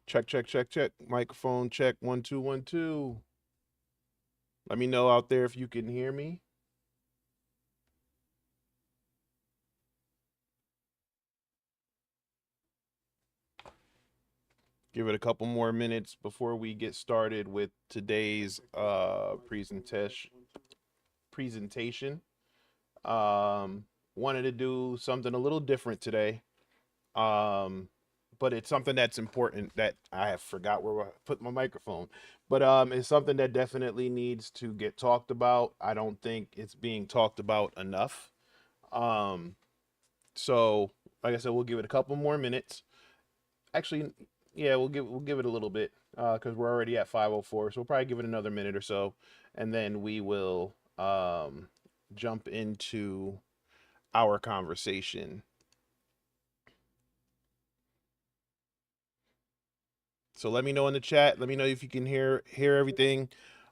Check, check, check, check. Microphone check. 1 2 1 2. Let me know out there if you can hear me. Give it a couple more minutes before we get started with today's presentation. Um Wanted to do something a little different today. Um but it's something that's important that I have forgot where I put my microphone. But it's something that definitely needs to get talked about. I don't think it's being talked about enough. Um so like I said, we'll give it a couple more minutes. Actually, yeah, we'll give it a little bit because we're already at 5:04, so we'll probably give it another minute or so, and then we will jump into our conversation. So let me know in the chat. Let me know if you can hear everything.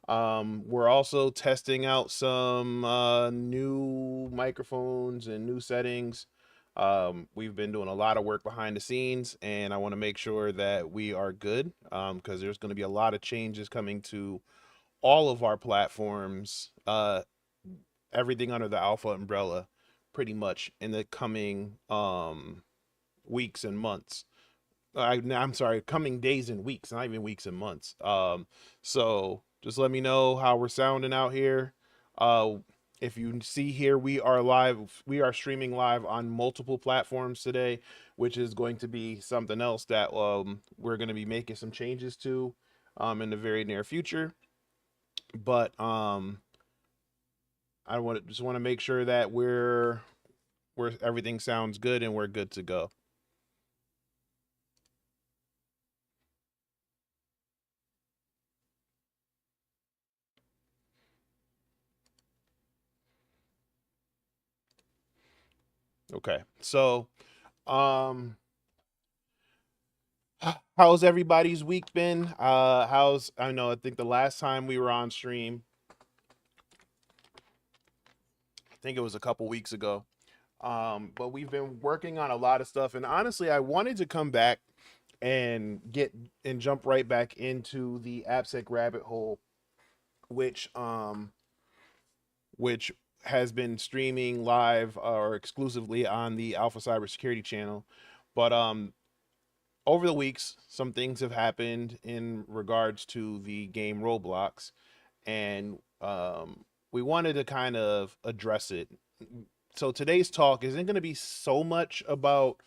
We're also testing out some new microphones and new settings. We've been doing a lot of work behind the scenes, and I want to make sure that we are good because there's going to be a lot of changes coming to all of our platforms, everything under the Alpha umbrella, pretty much in the coming weeks and months. I'm sorry, coming days and weeks, not even weeks and months. So just let me know how we're sounding out here. Uh, if you see here, we are live. We are streaming live on multiple platforms today, which is going to be something else that we're going to be making some changes to in the very near future. But just want to make sure that we're everything sounds good and we're good to go. Okay, so um how's everybody's week been? How's I know I think the last time we were on stream, I think it was a couple weeks ago. But we've been working on a lot of stuff, and honestly, I wanted to come back and get and jump right back into the AppSec rabbit hole, which um which has been streaming live or exclusively on the Alpha Cybersecurity channel. But over the weeks, some things have happened in regards to the game Roblox, and we wanted to kind of address it. So today's talk isn't going to be so much about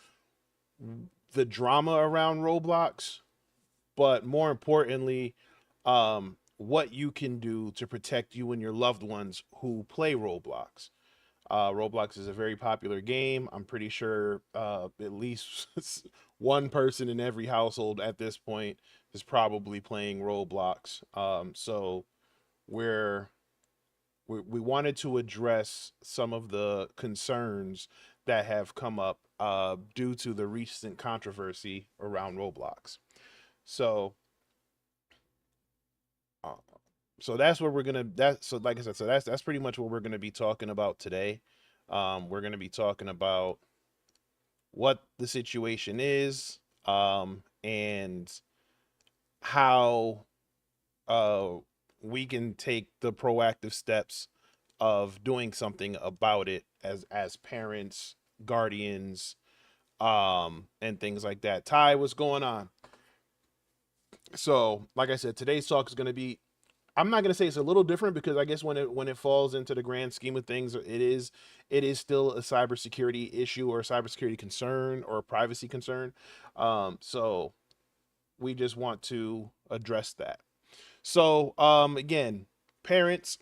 the drama around Roblox, but more importantly, what you can do to protect you and your loved ones who play Roblox. Roblox is a very popular game. I'm pretty sure at least one person in every household at this point is probably playing Roblox. So we're we wanted to address some of the concerns that have come up due to the recent controversy around Roblox. So, uh, so that's what we're gonna. That so like I said, so that's pretty much what we're gonna be talking about today. We're gonna be talking about what the situation is, and how uh, we can take the proactive steps of doing something about it as parents, guardians, and things like that. Ty, what's going on? So, like I said, today's talk is going to be. I'm not going to say it's a little different because I guess when it falls into the grand scheme of things, it is still a cybersecurity issue or a cybersecurity concern or a privacy concern. So we just want to address that. So, again, parents,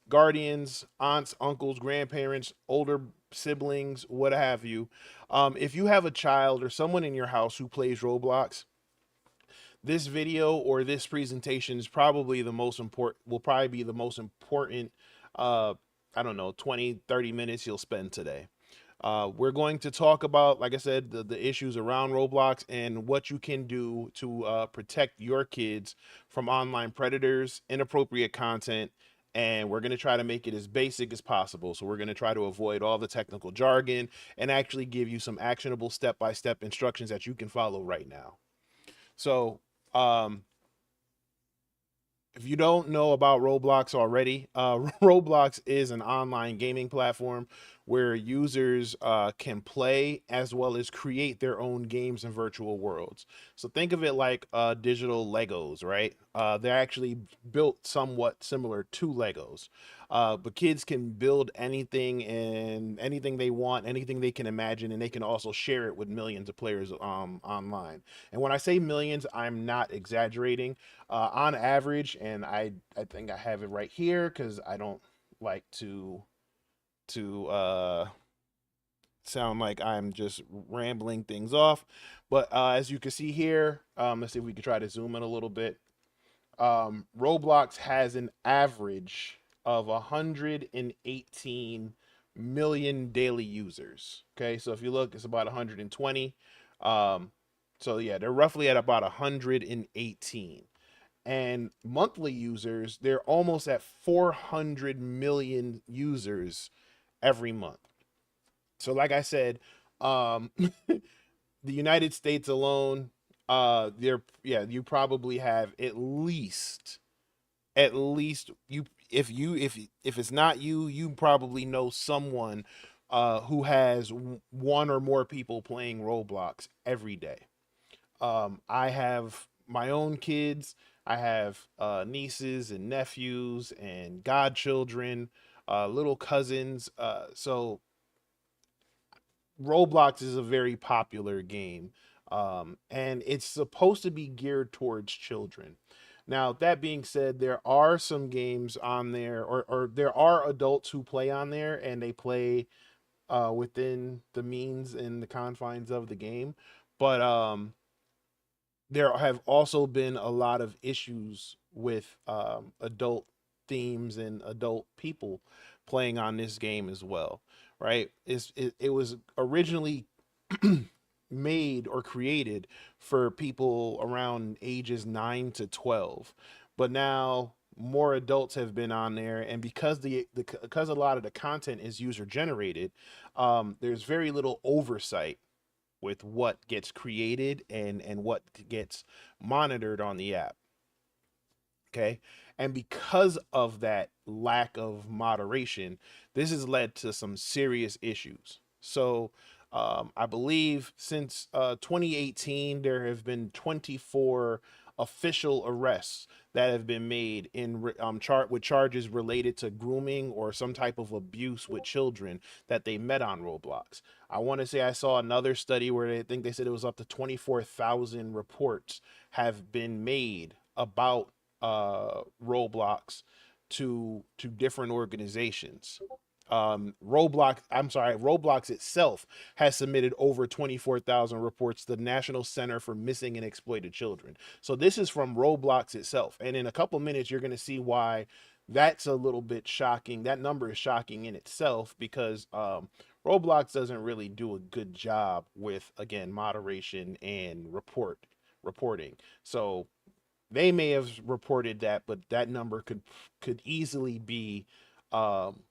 guardians, aunts, uncles, grandparents, older siblings, what have you. If you have a child or someone in your house who plays Roblox, this video or this presentation is probably the most important, will probably be the most important, uh, I don't know, 20, 30 minutes you'll spend today. We're going to talk about, like I said, the issues around Roblox and what you can do to protect your kids from online predators, inappropriate content, and we're going to try to make it as basic as possible. So we're going to try to avoid all the technical jargon and actually give you some actionable step-by-step instructions that you can follow right now. So Um, if you don't know about Roblox already, Roblox is an online gaming platform where users can play as well as create their own games and virtual worlds. So think of it like digital Legos, right? They're actually built somewhat similar to Legos. But kids can build anything and anything they want, anything they can imagine, and they can also share it with millions of players online. And when I say millions, I'm not exaggerating. On average, and I think I have it right here because I don't like to sound like I'm just rambling things off. But as you can see here, let's see if we can try to zoom in a little bit. Roblox has an average of 118 million daily users. Okay, so if you look, it's about 120. Um, so yeah, they're roughly at about 118. And monthly users, they're almost at 400 million users every month. So like I said, the United States alone, there, yeah, you probably have at least you, if it's not you, you probably know someone who has one or more people playing Roblox every day. I have my own kids. I have nieces and nephews and godchildren, little cousins. So Roblox is a very popular game, and it's supposed to be geared towards children. Now, that being said, there are some games on there, or there are adults who play on there, and they play within the means and the confines of the game. But there have also been a lot of issues with adult themes and adult people playing on this game as well, right? It was originally made or created for people around ages 9 to 12, but now more adults have been on there, and because a lot of the content is user generated, there's very little oversight with what gets created and what gets monitored on the app. Okay. And because of that lack of moderation, this has led to some serious issues. So, I believe since 2018, there have been 24 official arrests that have been made in chart with charges related to grooming or some type of abuse with children that they met on Roblox. I want to say I saw another study where they think they said it was up to 24,000 reports have been made about Roblox to different organizations. Roblox itself has submitted over 24,000 reports to the National Center for Missing and Exploited Children. So this is from Roblox itself. And in a couple minutes, you're going to see why that's a little bit shocking. That number is shocking in itself because Roblox doesn't really do a good job with, again, moderation and reporting. So they may have reported that, but that number could easily be um,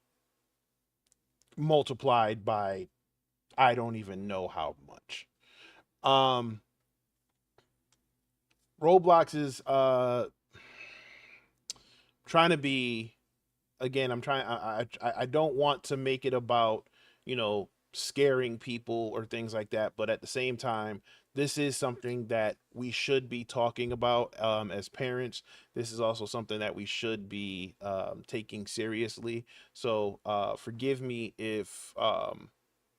multiplied by I don't even know how much. Um, Roblox is trying to be, again. I'm trying. I don't want to make it about scaring people or things like that, but at the same time, this is something that we should be talking about as parents. This is also something that we should be taking seriously. So forgive me if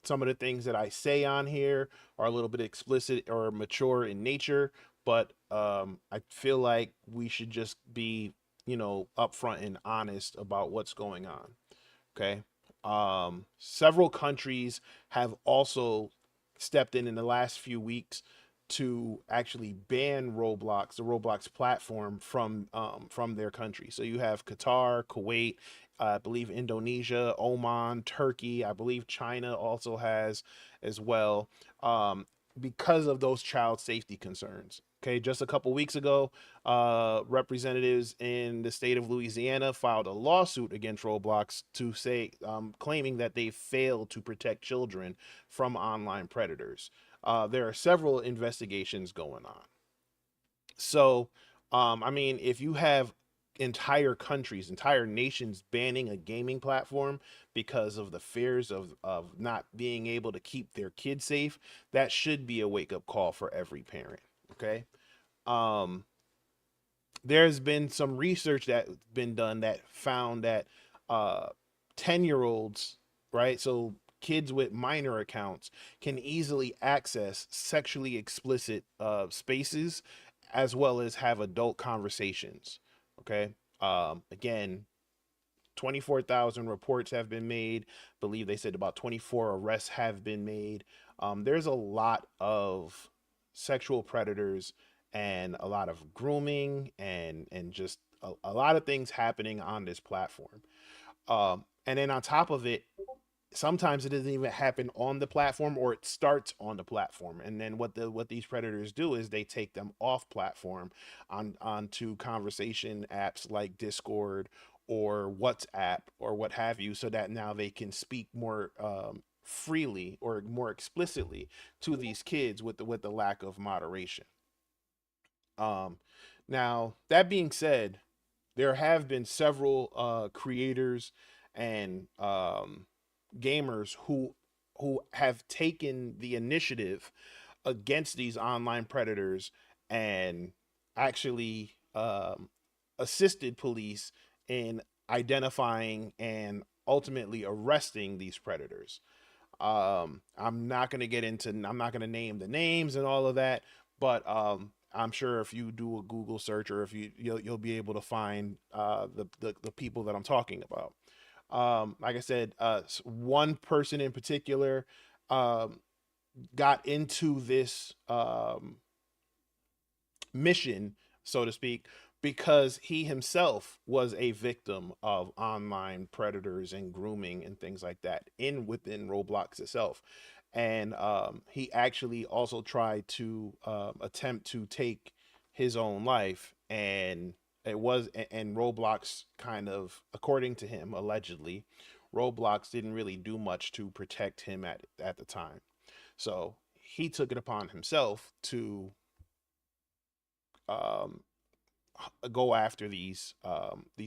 some of the things that I say on here are a little bit explicit or mature in nature, but I feel like we should just be, upfront and honest about what's going on. Okay. Several countries have also stepped in the last few weeks to actually ban Roblox, the Roblox platform, from their country. So you have Qatar, Kuwait, I believe Indonesia, Oman, Turkey. I believe China also has as well, because of those child safety concerns. Okay, just a couple weeks ago, representatives in the state of Louisiana filed a lawsuit against Roblox to say, claiming that they failed to protect children from online predators. There are several investigations going on. So, I mean, if you have entire countries, entire nations banning a gaming platform because of the fears of not being able to keep their kids safe, that should be a wake up call for every parent. Okay. Um, there's been some research that's been done that found that uh 10-year-olds, right? So kids with minor accounts can easily access sexually explicit spaces as well as have adult conversations. Okay. Again, 24,000 reports have been made. I believe they said about 24 arrests have been made. There's a lot of sexual predators and a lot of grooming and just a lot of things happening on this platform. And then on top of it, sometimes it doesn't even happen on the platform, or it starts on the platform, and then what these predators do is they take them off platform onto conversation apps like Discord or WhatsApp or what have you, so that now they can speak more freely or more explicitly to these kids with the lack of moderation. um Now, that being said, there have been several creators and gamers who have taken the initiative against these online predators and actually assisted police in identifying and ultimately arresting these predators. I'm not going to get into, I'm not going to name the names and all of that, but I'm sure if you do a Google search, or if you'll be able to find the people that I'm talking about. Like I said, one person in particular um, got into this mission, so to speak, because he himself was a victim of online predators and grooming and things like that in within Roblox itself. And he actually also tried to attempt to take his own life, and Roblox kind of, according to him, allegedly, Roblox didn't really do much to protect him at the time. So he took it upon himself to um, go after these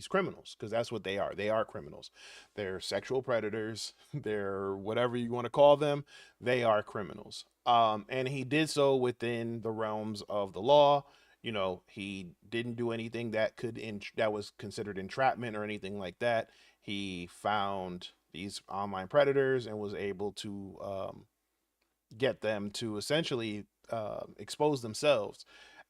criminals, because that's what they are. They are criminals. They're sexual predators. They're whatever you want to call them. They are criminals. And he did so within the realms of the law. You know, he didn't do anything that was considered entrapment or anything like that. He found these online predators and was able to get them to essentially expose themselves,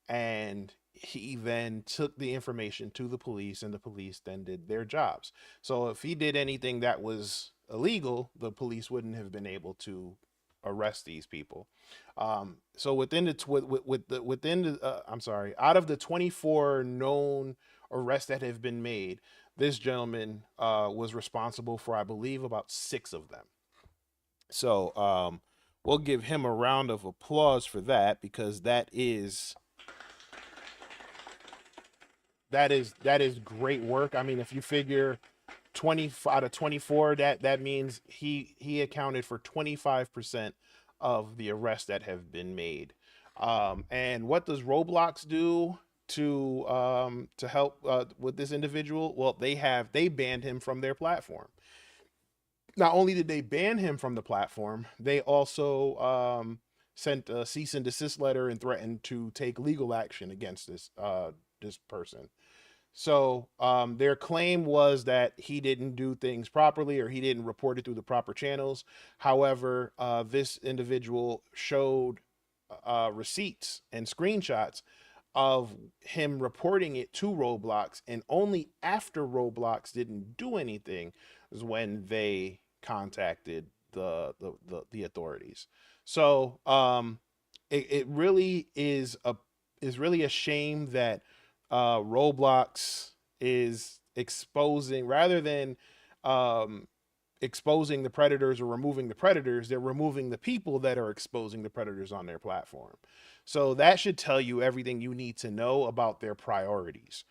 and he then took the information to the police, and the police then did their jobs. So if he did anything that was illegal, the police wouldn't have been able to arrest these people. So within the within the I'm sorry, out of the 24 known arrests that have been made, this gentleman was responsible for, I believe, about 6 of them. So we'll give him a round of applause for that, because that is great work. I mean, if you figure 20 out of 24, that means he accounted for 25% of the arrests that have been made. And what does Roblox do to help with this individual? Well, they banned him from their platform. Not only did they ban him from the platform, they also sent a cease and desist letter and threatened to take legal action against this person. So their claim was that he didn't do things properly, or he didn't report it through the proper channels. However, this individual showed receipts and screenshots of him reporting it to Roblox, and only after Roblox didn't do anything is when they contacted the authorities. So it really is really a shame that Roblox is exposing, rather than um, exposing the predators or removing the predators, they're removing the people that are exposing the predators on their platform. So that should tell you everything you need to know about their priorities.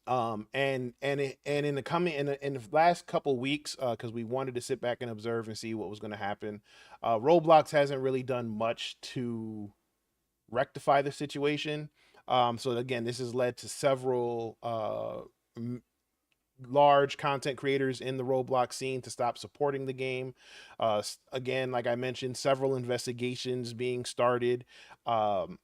And in the coming in the last couple weeks, because we wanted to sit back and observe and see what was going to happen, Roblox hasn't really done much to rectify the situation. So again, this has led to several large content creators in the Roblox scene to stop supporting the game. Again, like I mentioned, several investigations being started. Um,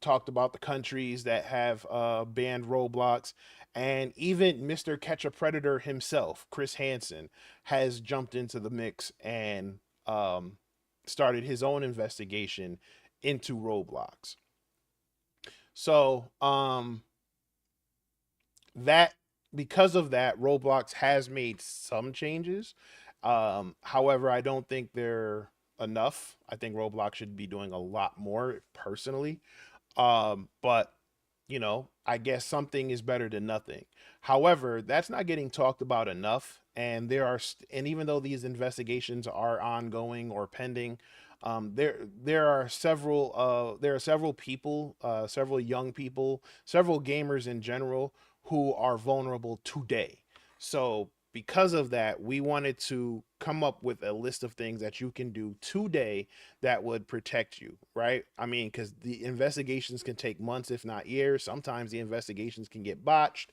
Talked about the countries that have banned Roblox, and even Mr. Catch a Predator himself, Chris Hansen, has jumped into the mix and started his own investigation into Roblox. So that because of that, Roblox has made some changes. However, I don't think they're enough. I think Roblox should be doing a lot more personally. But I guess something is better than nothing. However, that's not getting talked about enough. And and even though these investigations are ongoing or pending, there are several people, several young people, several gamers in general who are vulnerable today. So because of that, we wanted to come up with a list of things that you can do today that would protect you, right? I mean, because the investigations can take months, if not years. Sometimes the investigations can get botched.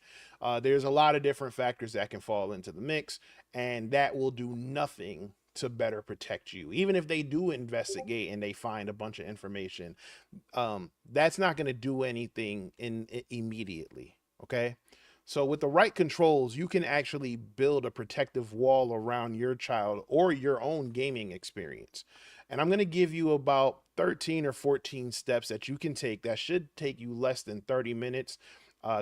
There's a lot of different factors that can fall into the mix, and that will do nothing to better protect you. Even if they do investigate and they find a bunch of information, that's not going to do anything immediately. Okay. So with the right controls, you can actually build a protective wall around your child or your own gaming experience. And I'm going to give you about 13 or 14 steps that you can take that should take you less than 30 minutes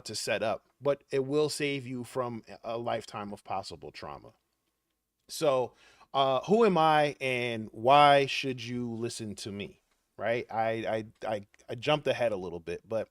to set up, but it will save you from a lifetime of possible trauma. So, who am I and why should you listen to me? Right? I jumped ahead a little bit, but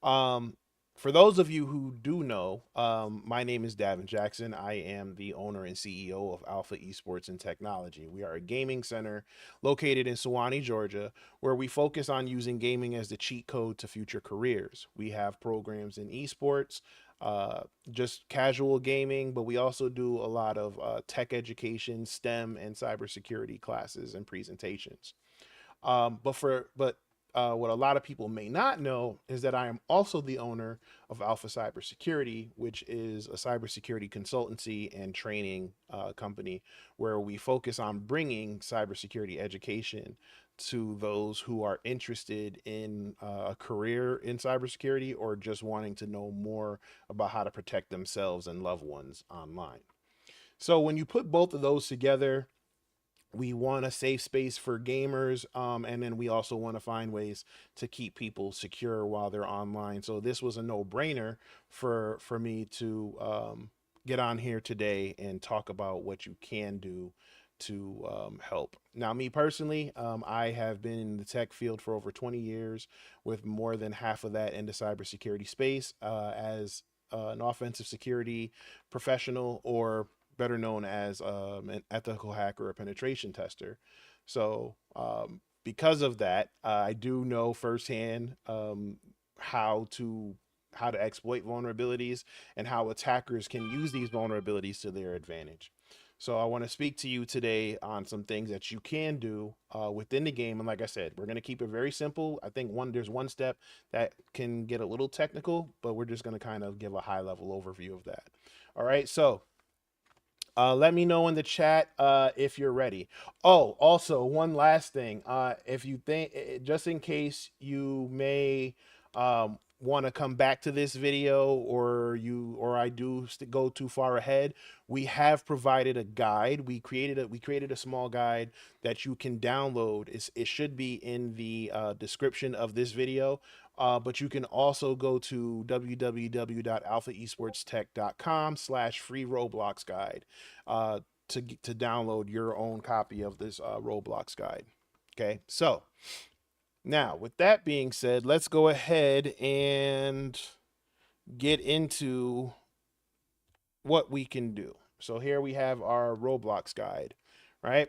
um, for those of you who do know, my name is Davin Jackson. I am the owner and CEO of Alpha Esports and Technology. We are a gaming center located in Suwanee, Georgia, where we focus on using gaming as the cheat code to future careers. We have programs in esports, uh, just casual gaming, but we also do a lot of tech education, STEM, and cybersecurity classes and presentations. But what a lot of people may not know is that I am also the owner of Alpha Cybersecurity, which is a cybersecurity consultancy and training company where we focus on bringing cybersecurity education to those who are interested in a career in cybersecurity or just wanting to know more about how to protect themselves and loved ones online. So when you put both of those together, we want a safe space for gamers, and then we also want to find ways to keep people secure while they're online. So this was a no-brainer for me to get on here today and talk about what you can do to help. Now, me personally, I have been in the tech field for over 20 years, with more than half of that in the cybersecurity space as an offensive security professional, or better known as an ethical hacker or penetration tester. So, because of that, I do know firsthand how to how to exploit vulnerabilities and how attackers can use these vulnerabilities to their advantage. So I want to speak to you today on some things that you can do within the game. And like I said, we're going to keep it very simple. I think there's one step that can get a little technical, but we're just going to kind of give a high level overview of that. All right. So let me know in the chat if you're ready. Oh, also one last thing. If you think, just in case you may want to come back to this video, or I do go too far ahead, we have provided a guide. We created a small guide that you can download. It should be in the description of this video. But you can also go to www.alphaesportstech.com/free Roblox guide to download your own copy of this Roblox guide. Okay, so now with that being said, let's go ahead and get into what we can do. So here we have our Roblox guide, right?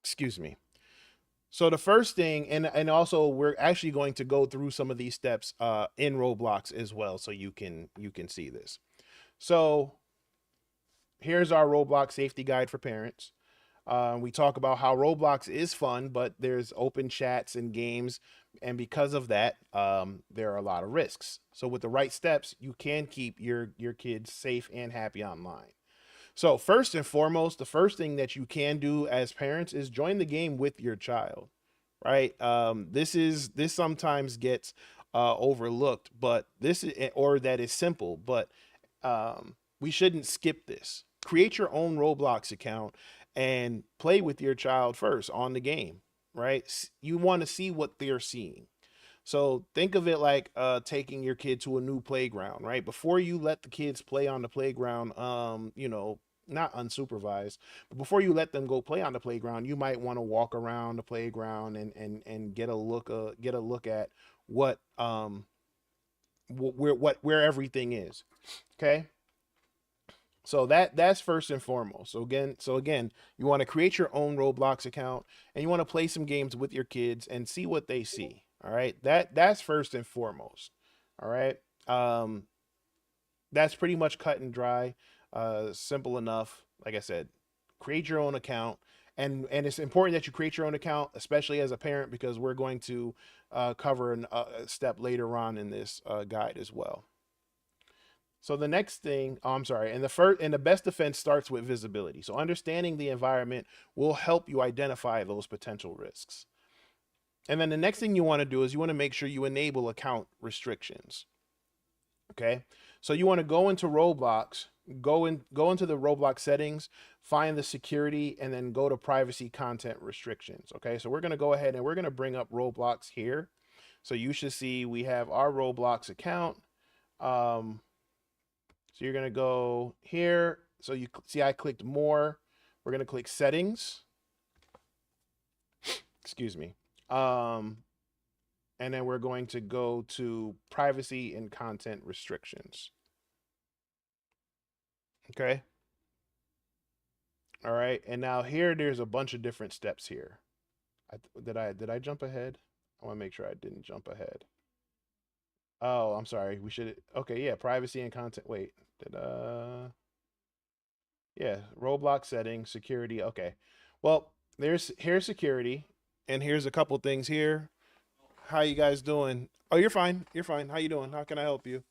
Excuse me. So the first thing, and also we're actually going to go through some of these steps in Roblox as well, so you can see this. So here's our Roblox safety guide for parents. We talk about how Roblox is fun, but there's open chats and games, and because of that, there are a lot of risks. So with the right steps, you can keep your kids safe and happy online. So first and foremost, the first thing that you can do as parents is join the game with your child, right? This sometimes gets overlooked, but this is, or that is simple, but we shouldn't skip this. Create your own Roblox account and play with your child first on the game, right? You want to see what they're seeing. So think of it like taking your kid to a new playground, right? Before you let the kids play on the playground, not unsupervised, but before you let them go play on the playground, you might want to walk around the playground and get a look at what where everything is. Okay, so that's first and foremost. So again, you want to create your own Roblox account and you want to play some games with your kids and see what they see. All right. That's first and foremost. All right. That's pretty much cut and dry. Simple enough. Like I said, create your own account. And it's important that you create your own account, especially as a parent, because we're going to cover a step later on in this guide as well. So the next thing, oh, I'm sorry, and the best defense starts with visibility. So understanding the environment will help you identify those potential risks. And then the next thing you want to do is you want to make sure you enable account restrictions. Okay. So you want to go into Roblox, go into the Roblox settings, find the security, and then go to privacy content restrictions. Okay. So we're going to go ahead and we're going to bring up Roblox here. So you should see we have our Roblox account. So you're going to go here. So you see I clicked more. We're going to click settings. Excuse me. And then we're going to go to privacy and content restrictions. Okay. All right. And now here, there's a bunch of different steps here. Did I jump ahead? I want to make sure I didn't jump ahead. Oh, I'm sorry. We should. Okay. Yeah. Privacy and content. Wait. Did Yeah, Roblox settings, security. Okay. Well, here's security, and here's a couple things here. How you guys doing? Oh, you're fine. You're fine. How you doing? How can I help you?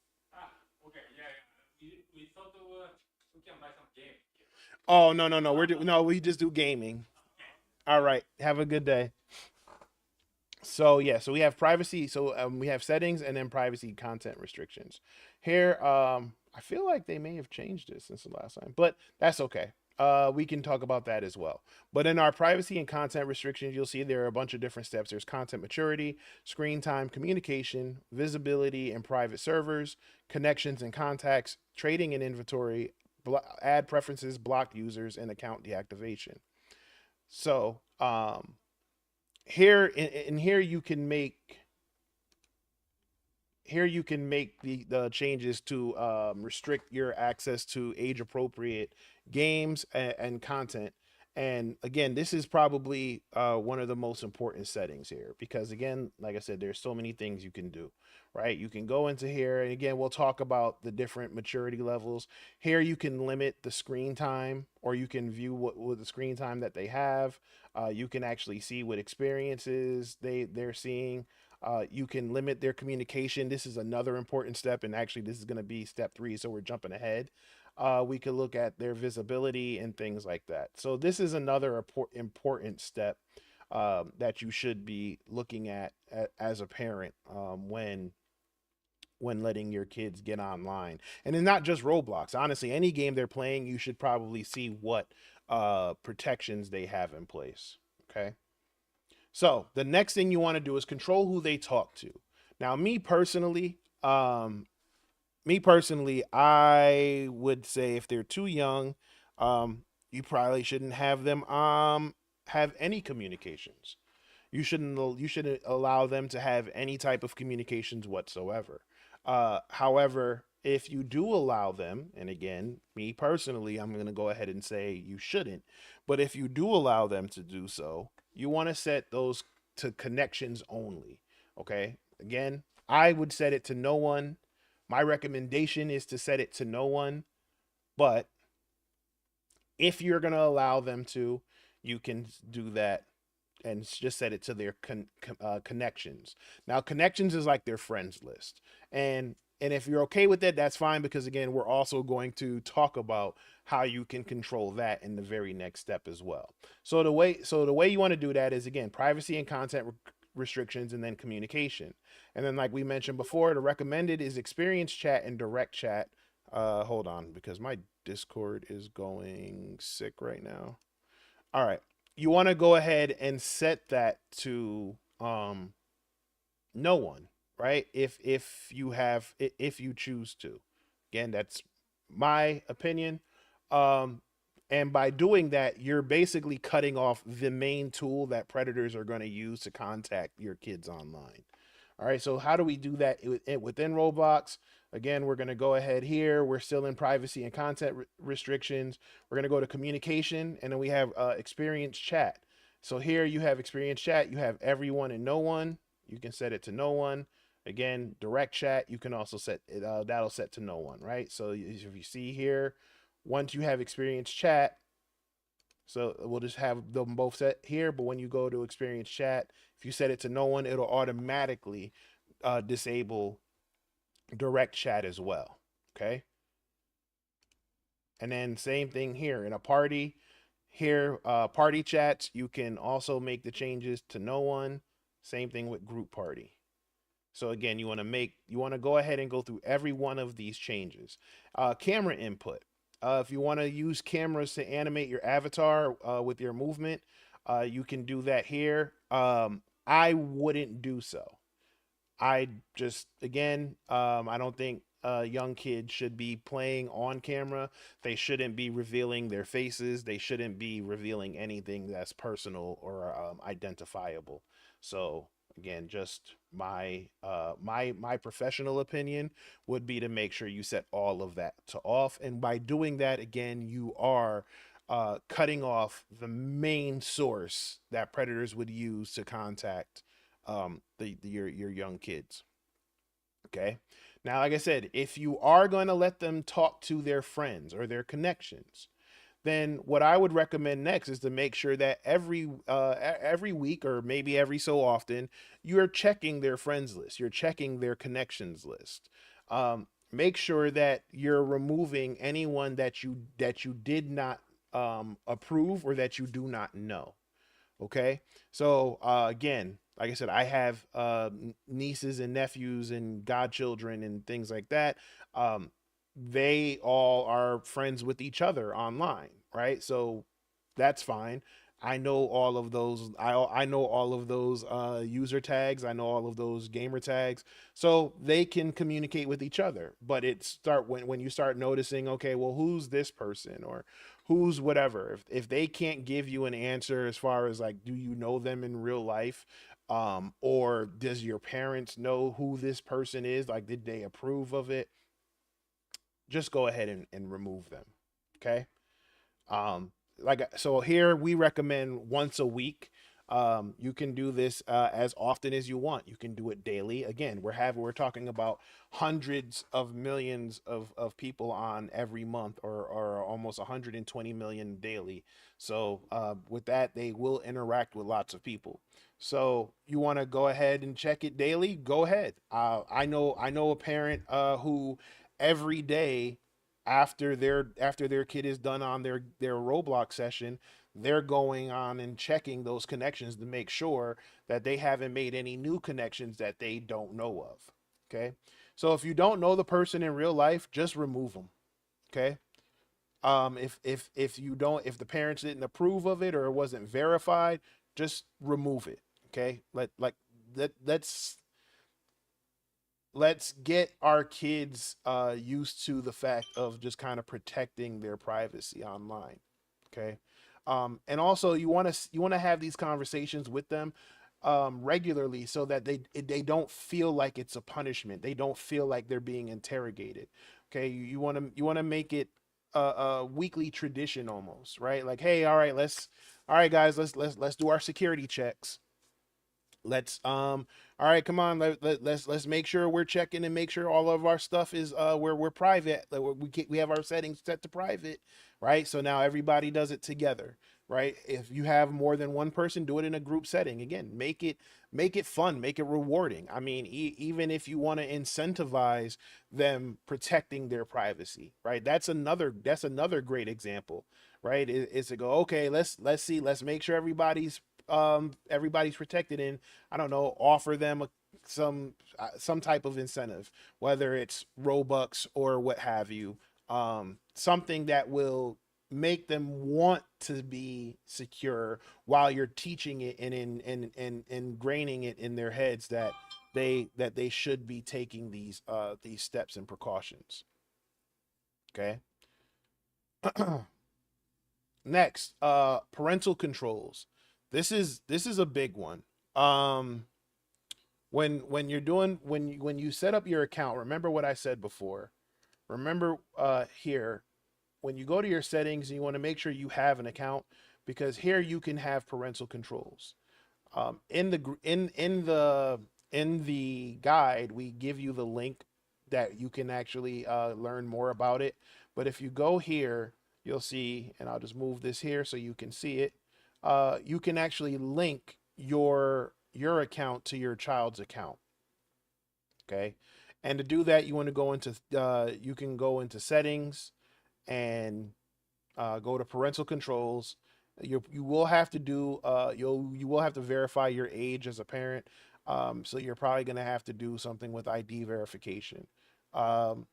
Oh, no, no, no. No, we just do gaming. All right. Have a good day. So yeah, so we have privacy. So we have settings and then privacy content restrictions. Here, I feel like they may have changed it since the last time, but that's okay. We can talk about that as well. But in our privacy and content restrictions, you'll see there are a bunch of different steps. There's content maturity, screen time, communication, visibility and private servers, connections and contacts, trading and inventory, ad preferences, blocked users, and account deactivation. So here and here you can make the changes to restrict your access to age appropriate games and content. And again, this is probably one of the most important settings here because, again, like I said, there's so many things you can do, right? You can go into here, and again, we'll talk about the different maturity levels. Here, you can limit the screen time, or you can view what the screen time that they have. You can actually see what experiences they're seeing. You can limit their communication. This is another important step, and actually, this is going to be step 3, so we're jumping ahead. We could look at their visibility and things like that. So this is another important step that you should be looking at as a parent when letting your kids get online. And it's not just Roblox. Honestly, any game they're playing, you should probably see what protections they have in place. Okay. So the next thing you want to do is control who they talk to. Now, me personally, I would say if they're too young, you probably shouldn't have them have any communications. You shouldn't allow them to have any type of communications whatsoever. However, if you do allow them, and again, me personally, I'm going to go ahead and say you shouldn't, but if you do allow them to do so, you want to set those to connections only. Okay. Again, I would set it to no one. My recommendation is to set it to no one, but if you're going to allow them to, you want to set it to connections only. Okay. Again, I would set it to no one. My recommendation is to set it to no one, but if you're going to allow them to, you want to set it to connections only. Okay. Again, I would set it to no one. My recommendation is to set it to no one, but if you're going to allow them to, you can do that and just set it to their connections. Now, connections is like their friends list, and if you're okay with that, that's fine, because again, we're also going to talk about how you can control that in the very next step as well. So the way you want to do that is, again, privacy and content restrictions, and then communication. And then, like we mentioned before, the recommended is experience chat and direct chat. Hold on, because my Discord is going sick right now. All right. You want to go ahead and set that to no one, right? If you choose to. Again, that's my opinion. Um and by doing that, you're basically cutting off the main tool that predators are going to use to contact your kids online. All right, so how do we do that within Roblox? Again, we're going to go ahead here. We're still in privacy and content restrictions. We're going to go to communication, and then we have experience chat. So here you have experience chat. You have everyone and no one. You can set it to no one. Again, direct chat, you can also set it, that'll set to no one, right? So if you see here, once you have experience chat, so we'll just have them both set here. But when you go to experience chat, if you set it to no one, it'll automatically disable direct chat as well. Okay. And then same thing here in a party. Here, party chats, you can also make the changes to no one. Same thing with group party. So again, you want to go ahead and go through every one of these changes. Camera input. If you want to use cameras to animate your avatar with your movement, you can do that here. I wouldn't do so. I just, again, I don't think young kids should be playing on camera. They shouldn't be revealing their faces. They shouldn't be revealing anything that's personal or identifiable. So again, just my professional opinion would be to make sure you set all of that to off. And by doing that, again, you are cutting off the main source that predators would use to contact your young kids. Okay. Now, like I said, if you are going to let them talk to their friends or their connections, then what I would recommend next is to make sure that every week, or maybe every so often, you're checking their friends list, you're checking their connections list. Make sure that you're removing anyone that you did not approve, or that you do not know. Okay. So again, like I said, I have nieces and nephews and godchildren and things like that. Um, they all are friends with each other online, right? So that's fine. I know all of those. I know all of those user tags. I know all of those gamer tags, so they can communicate with each other. But it start when you start noticing, okay, well, who's this person, or who's whatever. If they can't give you an answer as far as, like, do you know them in real life, or does your parents know who this person is? Like, did they approve of it? Just go ahead and remove them. Okay. So here we recommend once a week. You can do this as often as you want. You can do it daily. Again, we're talking about hundreds of millions of people on every month, or almost 120 million daily. So with that, they will interact with lots of people. So you want to go ahead and check it daily? Go ahead. I know a parent who every day after their kid is done on their Roblox session, they're going on and checking those connections to make sure that they haven't made any new connections that they don't know of. Okay. So if you don't know the person in real life, just remove them. Okay. If you don't, if the parents didn't approve of it or it wasn't verified, just remove it. Okay. Let's get our kids used to the fact of just kind of protecting their privacy online. Okay. And also, you want to have these conversations with them regularly, so that they don't feel like it's a punishment. They don't feel like they're being interrogated. Okay. You want to make it a weekly tradition almost, right? Like, hey, all right, guys, let's do our security checks. All right, come on, let's make sure we're checking and make sure all of our stuff is we're private, we have our settings set to private, right? So now everybody does it together, right? If you have more than one person, do it in a group setting. Again, make it fun, make it rewarding. I mean, even if you want to incentivize them protecting their privacy, right? That's another great example, right? Is to go, okay, let's see, let's make sure everybody's protected, and I don't know, offer them some type of incentive, whether it's Robux or what have you, something that will make them want to be secure while you're teaching it and ingraining it in their heads that they should be taking these steps and precautions. Okay. Next, parental controls. This is a big one. Um, when you're doing when you set up your account, remember what I said before. Remember here, when you go to your settings, you want to make sure you have an account, because here you can have parental controls. In the in the guide, we give you the link that you can actually learn more about it. But if you go here, you'll see, and I'll just move this here so you can see it. You can actually link your account to your child's account. Okay, and to do that, you can go into settings and go to parental controls. You will have to do you will have to verify your age as a parent. So you're probably going to have to do something with ID verification. Um,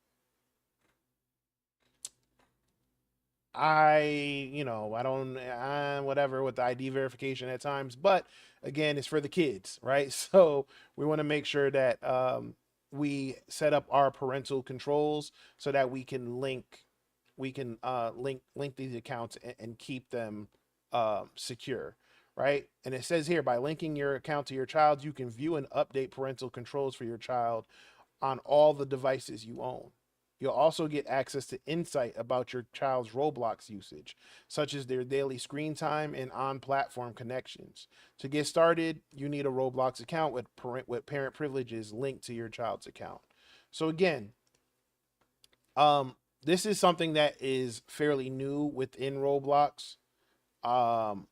I don't, whatever with the ID verification at times, but again, it's for the kids, right? So we want to make sure that we set up our parental controls so that we can link these accounts and keep them secure, right? And it says here, by linking your account to your child, you can view and update parental controls for your child on all the devices you own. You'll also get access to insight about your child's Roblox usage, such as their daily screen time and on-platform connections. To get started, you need a Roblox account with parent privileges linked to your child's account. So again, um, this is something that is fairly new within Roblox. Um,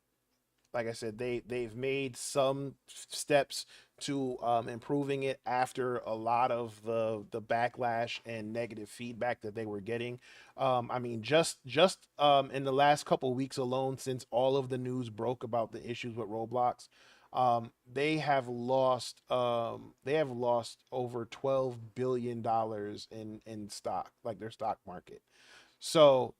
like I said, they've made some steps to improving it after a lot of the backlash and negative feedback that they were getting. I mean, just in the last couple weeks alone, since all of the news broke about the issues with Roblox, they have lost over $12 billion in stock, like their stock market. So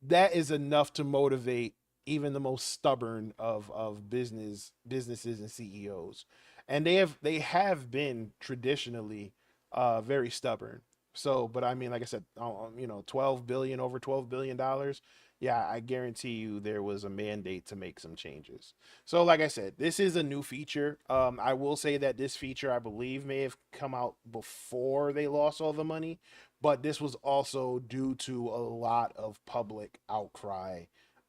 that is enough to motivate even the most stubborn of businesses and CEOs. And they have been traditionally very stubborn. So, but I mean, like I said, 12 billion, over $12 billion. Yeah, I guarantee you there was a mandate to make some changes. So, like I said, this is a new feature. I will say that this feature, I believe, may have come out before they lost all the money, but this was also due to a lot of public outcry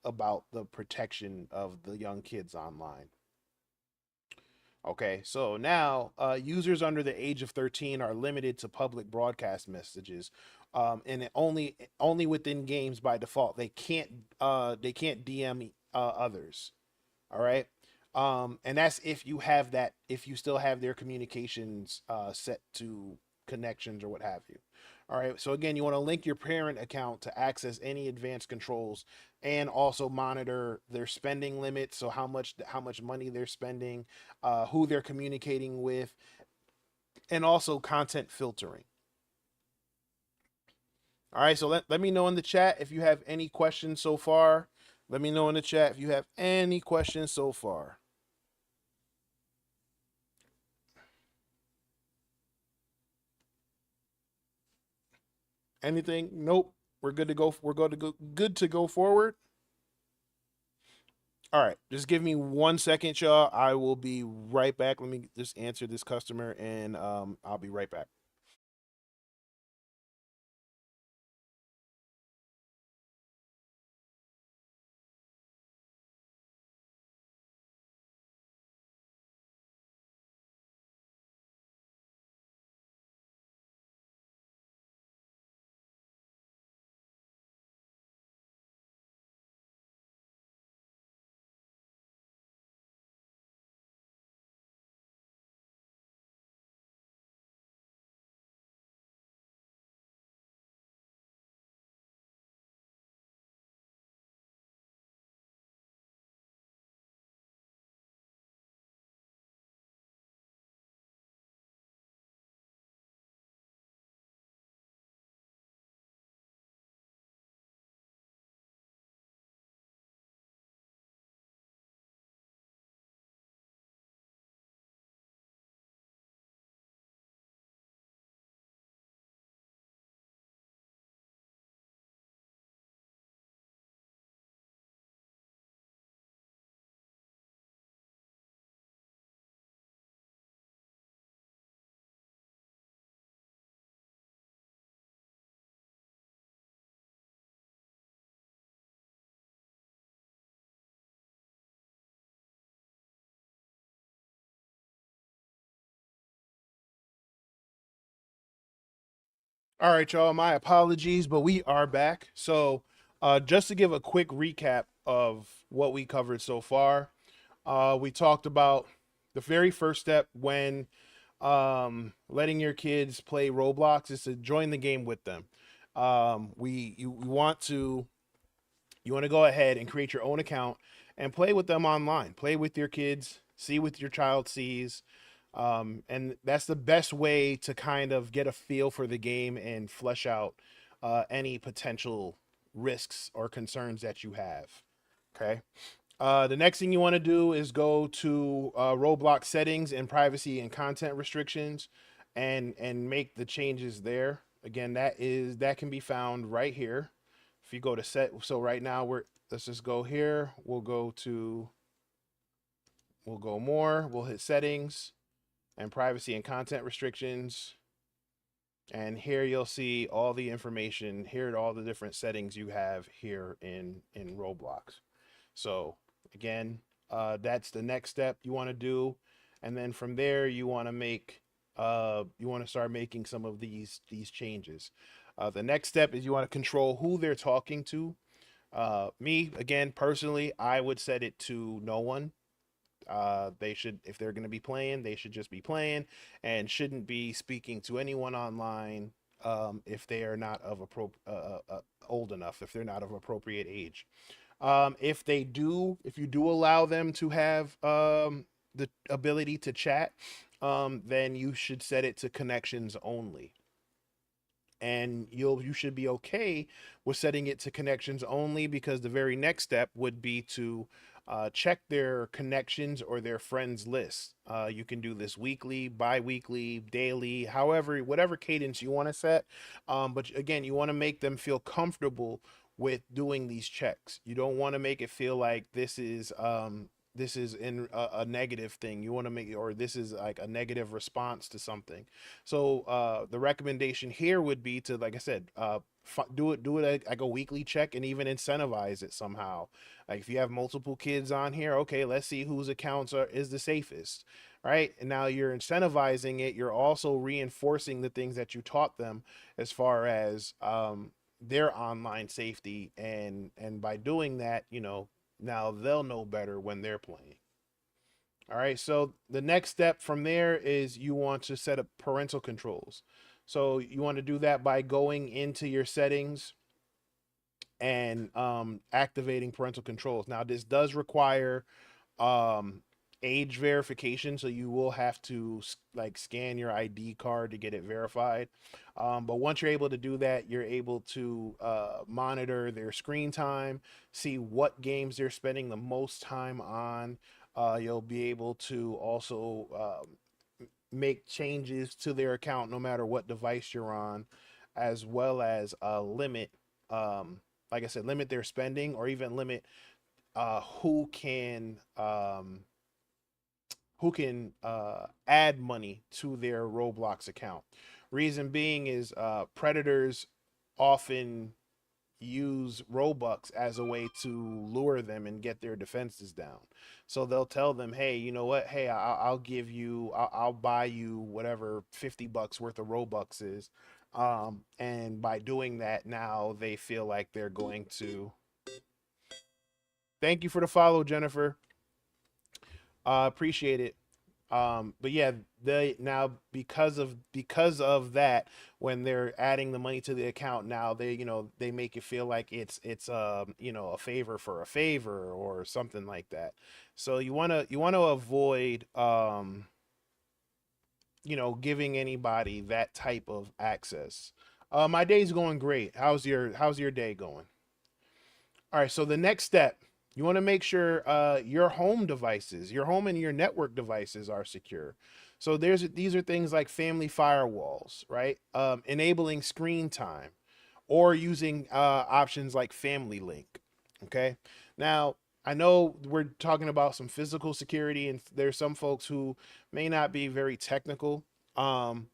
about the protection of the young kids online. Okay, so now users under the age of 13 are limited to public broadcast messages, and only within games by default. They can't DM others. All right. And that's if you still have their communications set to connections or what have you. All right. So again, you want to link your parent account to access any advanced controls and also monitor their spending limits. So how much money they're spending, who they're communicating with, and also content filtering. All right. So let me know in the chat if you have any questions so far. Let me know in the chat if you have any questions so far. Anything? Nope. We're good to go. We're good to go forward. All right. Just give me 1 second, y'all. I will be right back. Let me just answer this customer, and I'll be right back. All right, y'all. My apologies, but we are back. So, just to give a quick recap of what we covered so far, we talked about the very first step when letting your kids play Roblox is to join the game with them. We want to you want to go ahead and create your own account and play with them online. Play with your kids, see what your child sees. And that's the best way to kind of get a feel for the game and flesh out any potential risks or concerns that you have. Okay. The next thing you want to do is go to Roblox settings and privacy and content restrictions, and make the changes there. Again, that can be found right here. If you go to set, so right now let's just go here. We'll go more. We'll hit settings and privacy and content restrictions. And here you'll see all the information. Here are all the different settings you have here in Roblox. So again, that's the next step you want to do, and then from there you want to start making some of these changes. The next step is you want to control who they're talking to. Me, again, personally, I would set it to no one. They should, if they're going to be playing, they should just be playing and shouldn't be speaking to anyone online if they are not of old enough, if they're not of appropriate age. If you do allow them to have the ability to chat, then you should set it to connections only. And you should be okay with setting it to connections only, because the very next step would be to check their connections or their friends list. You can do this weekly, bi-weekly, daily, however, whatever cadence you want to set. But again, you want to make them feel comfortable with doing these checks. You don't want to make it feel like this is in a negative thing. You want to make, or this is like a negative response to something. So the recommendation here would be to, like I said, do it like a weekly check, and even incentivize it somehow. Like if you have multiple kids on here, okay, let's see whose accounts is the safest, right? And now you're incentivizing it. You're also reinforcing the things that you taught them as far as their online safety, and by doing that, now they'll know better when they're playing. All right. So the next step from there is you want to set up parental controls. So you want to do that by going into your settings and activating parental controls. Now, this does require um, age verification, so you will have to like scan your ID card to get it verified. But once you're able to do that, you're able to monitor their screen time, see what games they're spending the most time on. You'll be able to also make changes to their account no matter what device you're on, as well as limit, like I said, limit their spending, or even limit who can add money to their Roblox account. Reason being is predators often use Robux as a way to lure them and get their defenses down. So they'll tell them, hey, you know what? Hey, I'll give you, I'll buy you whatever $50 worth of Robux is. And by doing that, now they feel like they're going to. Thank you for the follow, Jennifer. Appreciate it. But yeah, they now, because of that, when they're adding the money to the account, now they make it feel like it's a favor for a favor or something like that. So you wanna avoid giving anybody that type of access. My day's going great. How's your day going? All right, so the next step, you want to make sure your home devices, your home and your network devices are secure. So these are things like family firewalls, right? Enabling screen time, or using options like Family Link. Okay. Now, I know we're talking about some physical security, and there's some folks who may not be very technical. Um,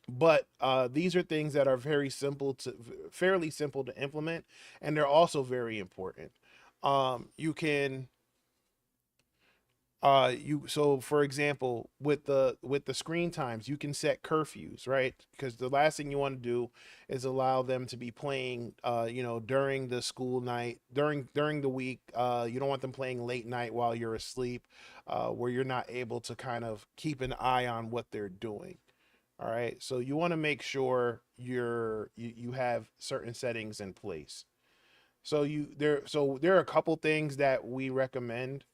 but these are things that are fairly simple to implement, and they're also very important. You can You so for example, with the screen times, you can set curfews, right? Because the last thing you want to do is allow them to be playing, during the school night, during the week. You don't want them playing late night while you're asleep, where you're not able to kind of keep an eye on what they're doing. All right, so you want to make sure you have certain settings in place. So there are a couple things that we recommend.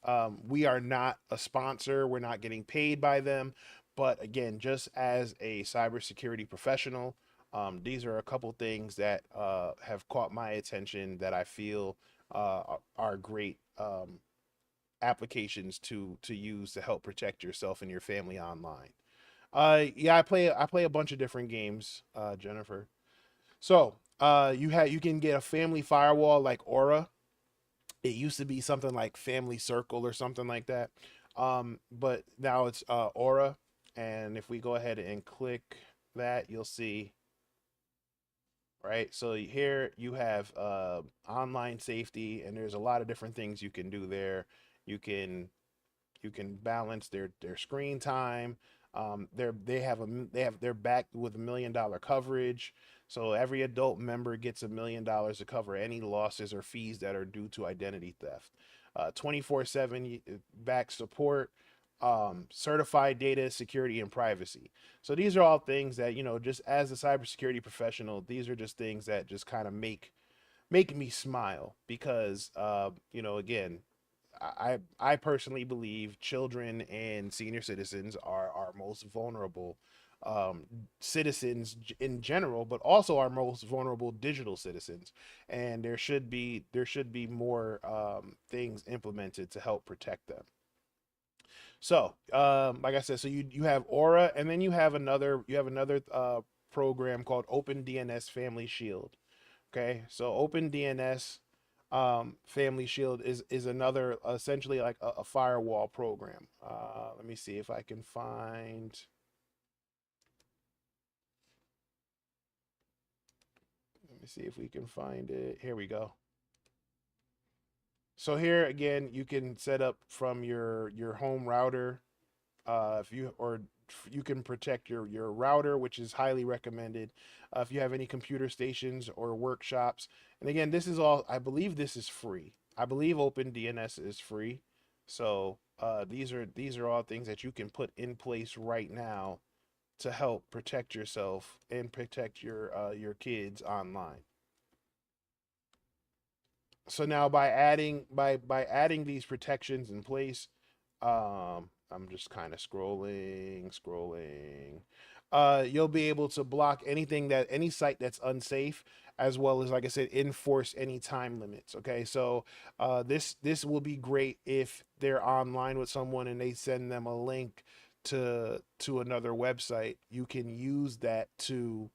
We are not a sponsor. We're not getting paid by them, but again, just as a cybersecurity professional, these are a couple things that have caught my attention that I feel are great applications to use to help protect yourself and your family online. Yeah, I play a bunch of different games, Jennifer. So, you can get a family firewall like Aura. It used to be something like Family Circle or something like that. But now it's Aura. And if we go ahead and click that, you'll see, right? So here you have online safety, and there's a lot of different things you can do there. You can you can balance their screen time. They're backed with $1 million coverage. So every adult member gets $1 million to cover any losses or fees that are due to identity theft. 24/7 back support, certified data security and privacy. So these are all things that, just as a cybersecurity professional, these are just things that just kind of make me smile because, again, I personally believe children and senior citizens are our most vulnerable citizens in general, but also our most vulnerable digital citizens. And there should be more things implemented to help protect them. So, like I said, so you have Aura, and then you have another program called Open DNS Family Shield. Okay, so OpenDNS Family Shield is another essentially like a firewall program. Let me see if I can find. Let me see if we can find it. Here we go. So here again, you can set up from your home router. If you or You can protect your router, which is highly recommended. If you have any computer stations or workshops, and again, this is all. I believe this is free. I believe OpenDNS is free. So these are all things that you can put in place right now to help protect yourself and protect your kids online. So now by adding these protections in place, I'm just kind of scrolling. You'll be able to block any site that's unsafe, as well as, like I said, enforce any time limits. Okay, so this will be great if they're online with someone and they send them a link to another website. You can use that to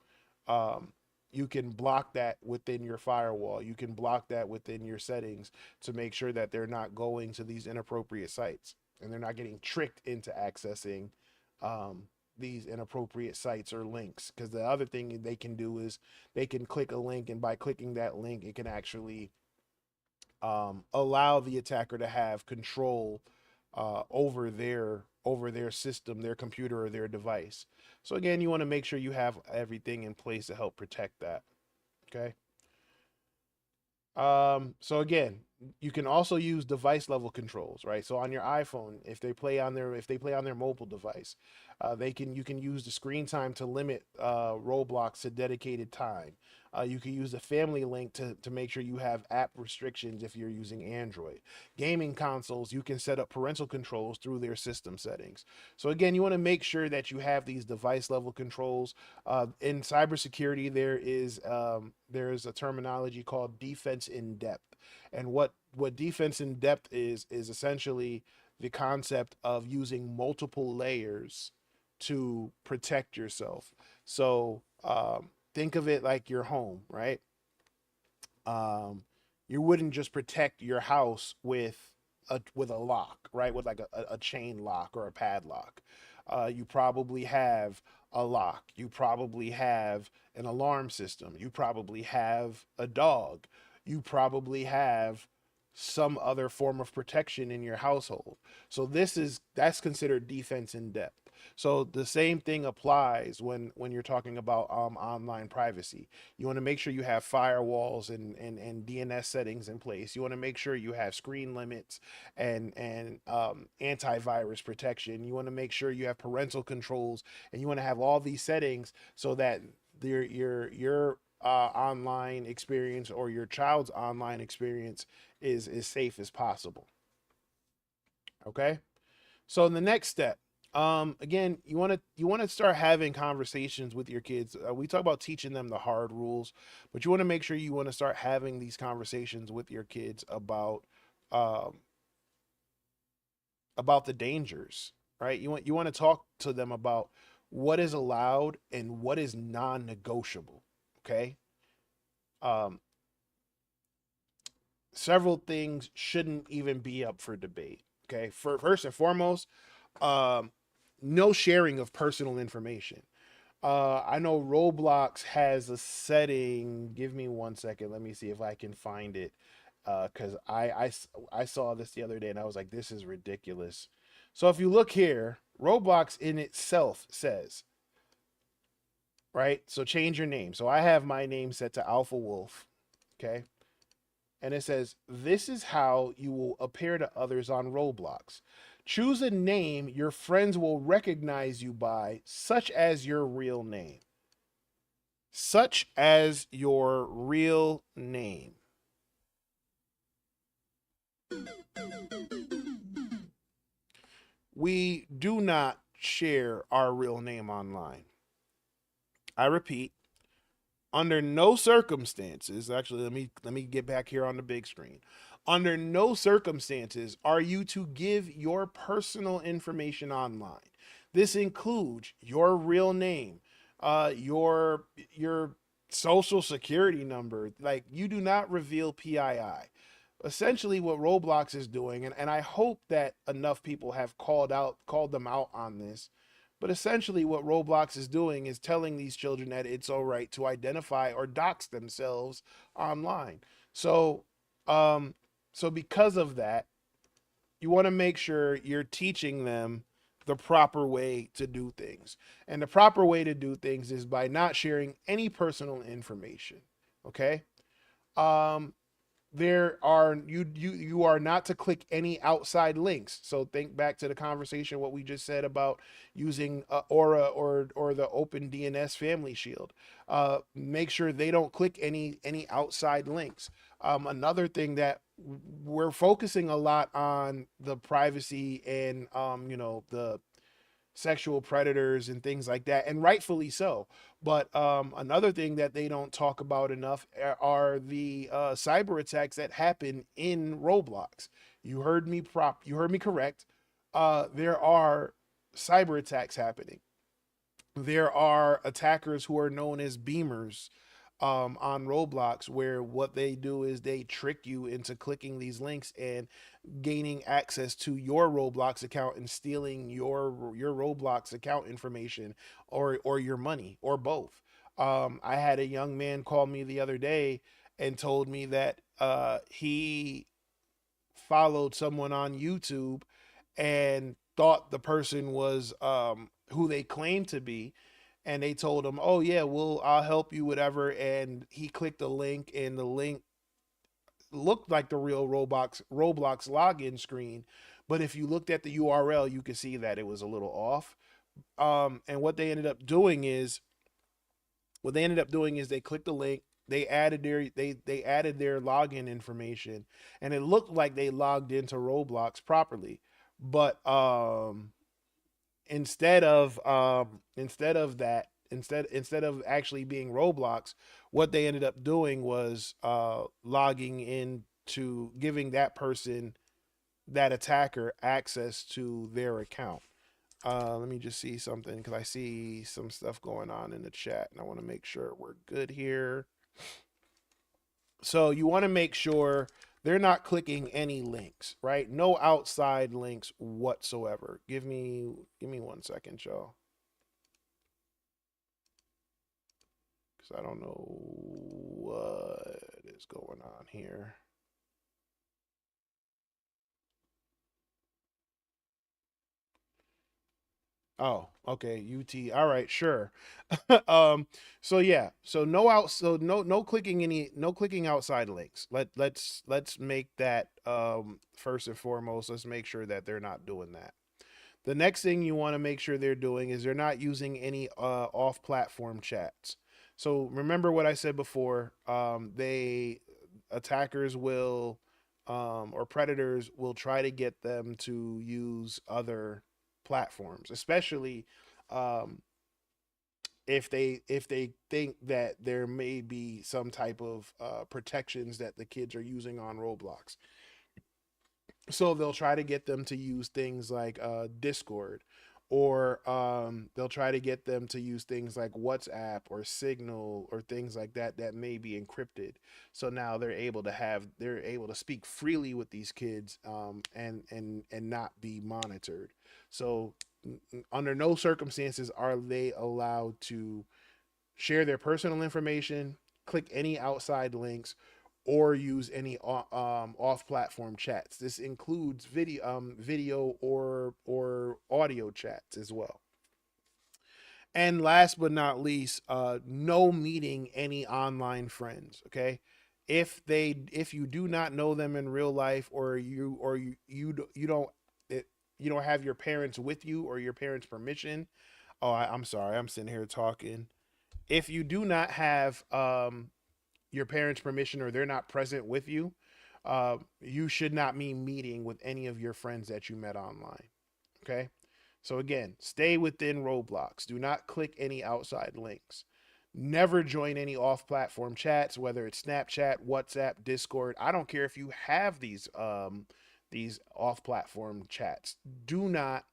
um, you can block that within your firewall. You can block that within your settings to make sure that they're not going to these inappropriate sites and they're not getting tricked into accessing um, these inappropriate sites or links. Because the other thing they can do is they can click a link, and by clicking that link, it can actually allow the attacker to have control over their system, their computer, or their device. So again, you want to make sure you have everything in place to help protect that. Okay. So again, you can also use device level controls, right? So on your iPhone, if they play on their mobile device, they can you can use the screen time to limit Roblox to dedicated time. You can use the family link to make sure you have app restrictions if you're using Android. Gaming consoles, you can set up parental controls through their system settings. So again, you want to make sure that you have these device level controls. In cybersecurity, there is a terminology called defense in depth, and what defense in depth is essentially the concept of using multiple layers to protect yourself. So think of it like your home, right? Um, you wouldn't just protect your house with a lock, right? With like a chain lock or a padlock. You probably have a lock. You probably have an alarm system. You probably have a dog. You probably have some other form of protection in your household. So that's considered defense in depth. So the same thing applies when you're talking about online privacy. You want to make sure you have firewalls and DNS settings in place. You want to make sure you have screen limits and antivirus protection. You want to make sure you have parental controls, and you want to have all these settings so that your online experience or your child's online experience is as safe as possible. Okay. So the next step, again, you want to start having conversations with your kids. We talk about teaching them the hard rules, but you want to make sure you want to start having these conversations with your kids um, about the dangers, right? You want to talk to them about what is allowed and what is non-negotiable. Okay. Um, Several things shouldn't even be up for debate. Okay. First and foremost, um, no sharing of personal information. I know Roblox has a setting. Give me 1 second. Let me see if I can find it. Because I saw this the other day and I was like, this is ridiculous. So if you look here, Roblox in itself says, right? So change your name. So I have my name set to Alpha Wolf. Okay. And it says, this is how you will appear to others on Roblox. Choose a name your friends will recognize you by, such as your real name. Such as your real name. We do not share our real name online. I repeat, under no circumstances, actually let me get back here on the big screen. Under no circumstances are you to give your personal information online. This includes your real name, your social security number. Like, you do not reveal PII. Essentially what Roblox is doing, and I hope that enough people have called them out on this, but essentially what Roblox is doing is telling these children that it's all right to identify or dox themselves online. So um so because of that, you want to make sure you're teaching them the proper way to do things. And the proper way to do things is by not sharing any personal information. Okay? Um you are not to click any outside links. So think back to the conversation what we just said about using Aura or the Open DNS Family Shield. Make sure they don't click any outside links. Another thing that we're focusing a lot on the privacy and the sexual predators and things like that, and rightfully so. But another thing that they don't talk about enough are the cyber attacks that happen in Roblox. You heard me correct. There are cyber attacks happening. There are attackers who are known as beamers on Roblox, where what they do is they trick you into clicking these links and gaining access to your Roblox account and stealing your Roblox account information or your money or both. I had a young man call me the other day and told me that he followed someone on YouTube and thought the person was who they claimed to be, and they told him, "Oh yeah, I'll help you, whatever." And he clicked a link, and the link looked like the real Roblox login screen, but if you looked at the URL, you could see that it was a little off. And what they ended up doing is they clicked the link, they added their login information, and it looked like they logged into Roblox properly. But instead of actually being Roblox, what they ended up doing was logging into giving that person, that attacker, access to their account. Let me just see something because I see some stuff going on in the chat and I want to make sure we're good here. So you want to make sure they're not clicking any links, right? No outside links whatsoever. Give me 1 second, y'all. Because I don't know what is going on here. Oh, okay, UT. All right, sure. um, so yeah, so no clicking no clicking outside links. Let's make that first and foremost. Let's make sure that they're not doing that. The next thing you want to make sure they're doing is they're not using any off-platform chats. So remember what I said before. They attackers will or predators will try to get them to use other platforms, especially um, if they think that there may be some type of protections that the kids are using on Roblox. So they'll try to get them to use things like Discord, or they'll try to get them to use things like WhatsApp or Signal or things like that that may be encrypted. So now they're able to speak freely with these kids, and not be monitored. So under no circumstances are they allowed to share their personal information, click any outside links, or use any off-platform chats. This includes video or audio chats as well. And last but not least, no meeting any online friends. Okay, if you do not know them in real life, or you don't you don't have your parents with you or your parents' permission. Oh, I'm sorry, I'm sitting here talking. If you do not have your parents' permission or they're not present with you, you should not be meeting with any of your friends that you met online. Okay. So again, stay within Roblox. Do not click any outside links. Never join any off-platform chats, whether it's Snapchat, WhatsApp, Discord. I don't care if you have these off-platform chats. Do not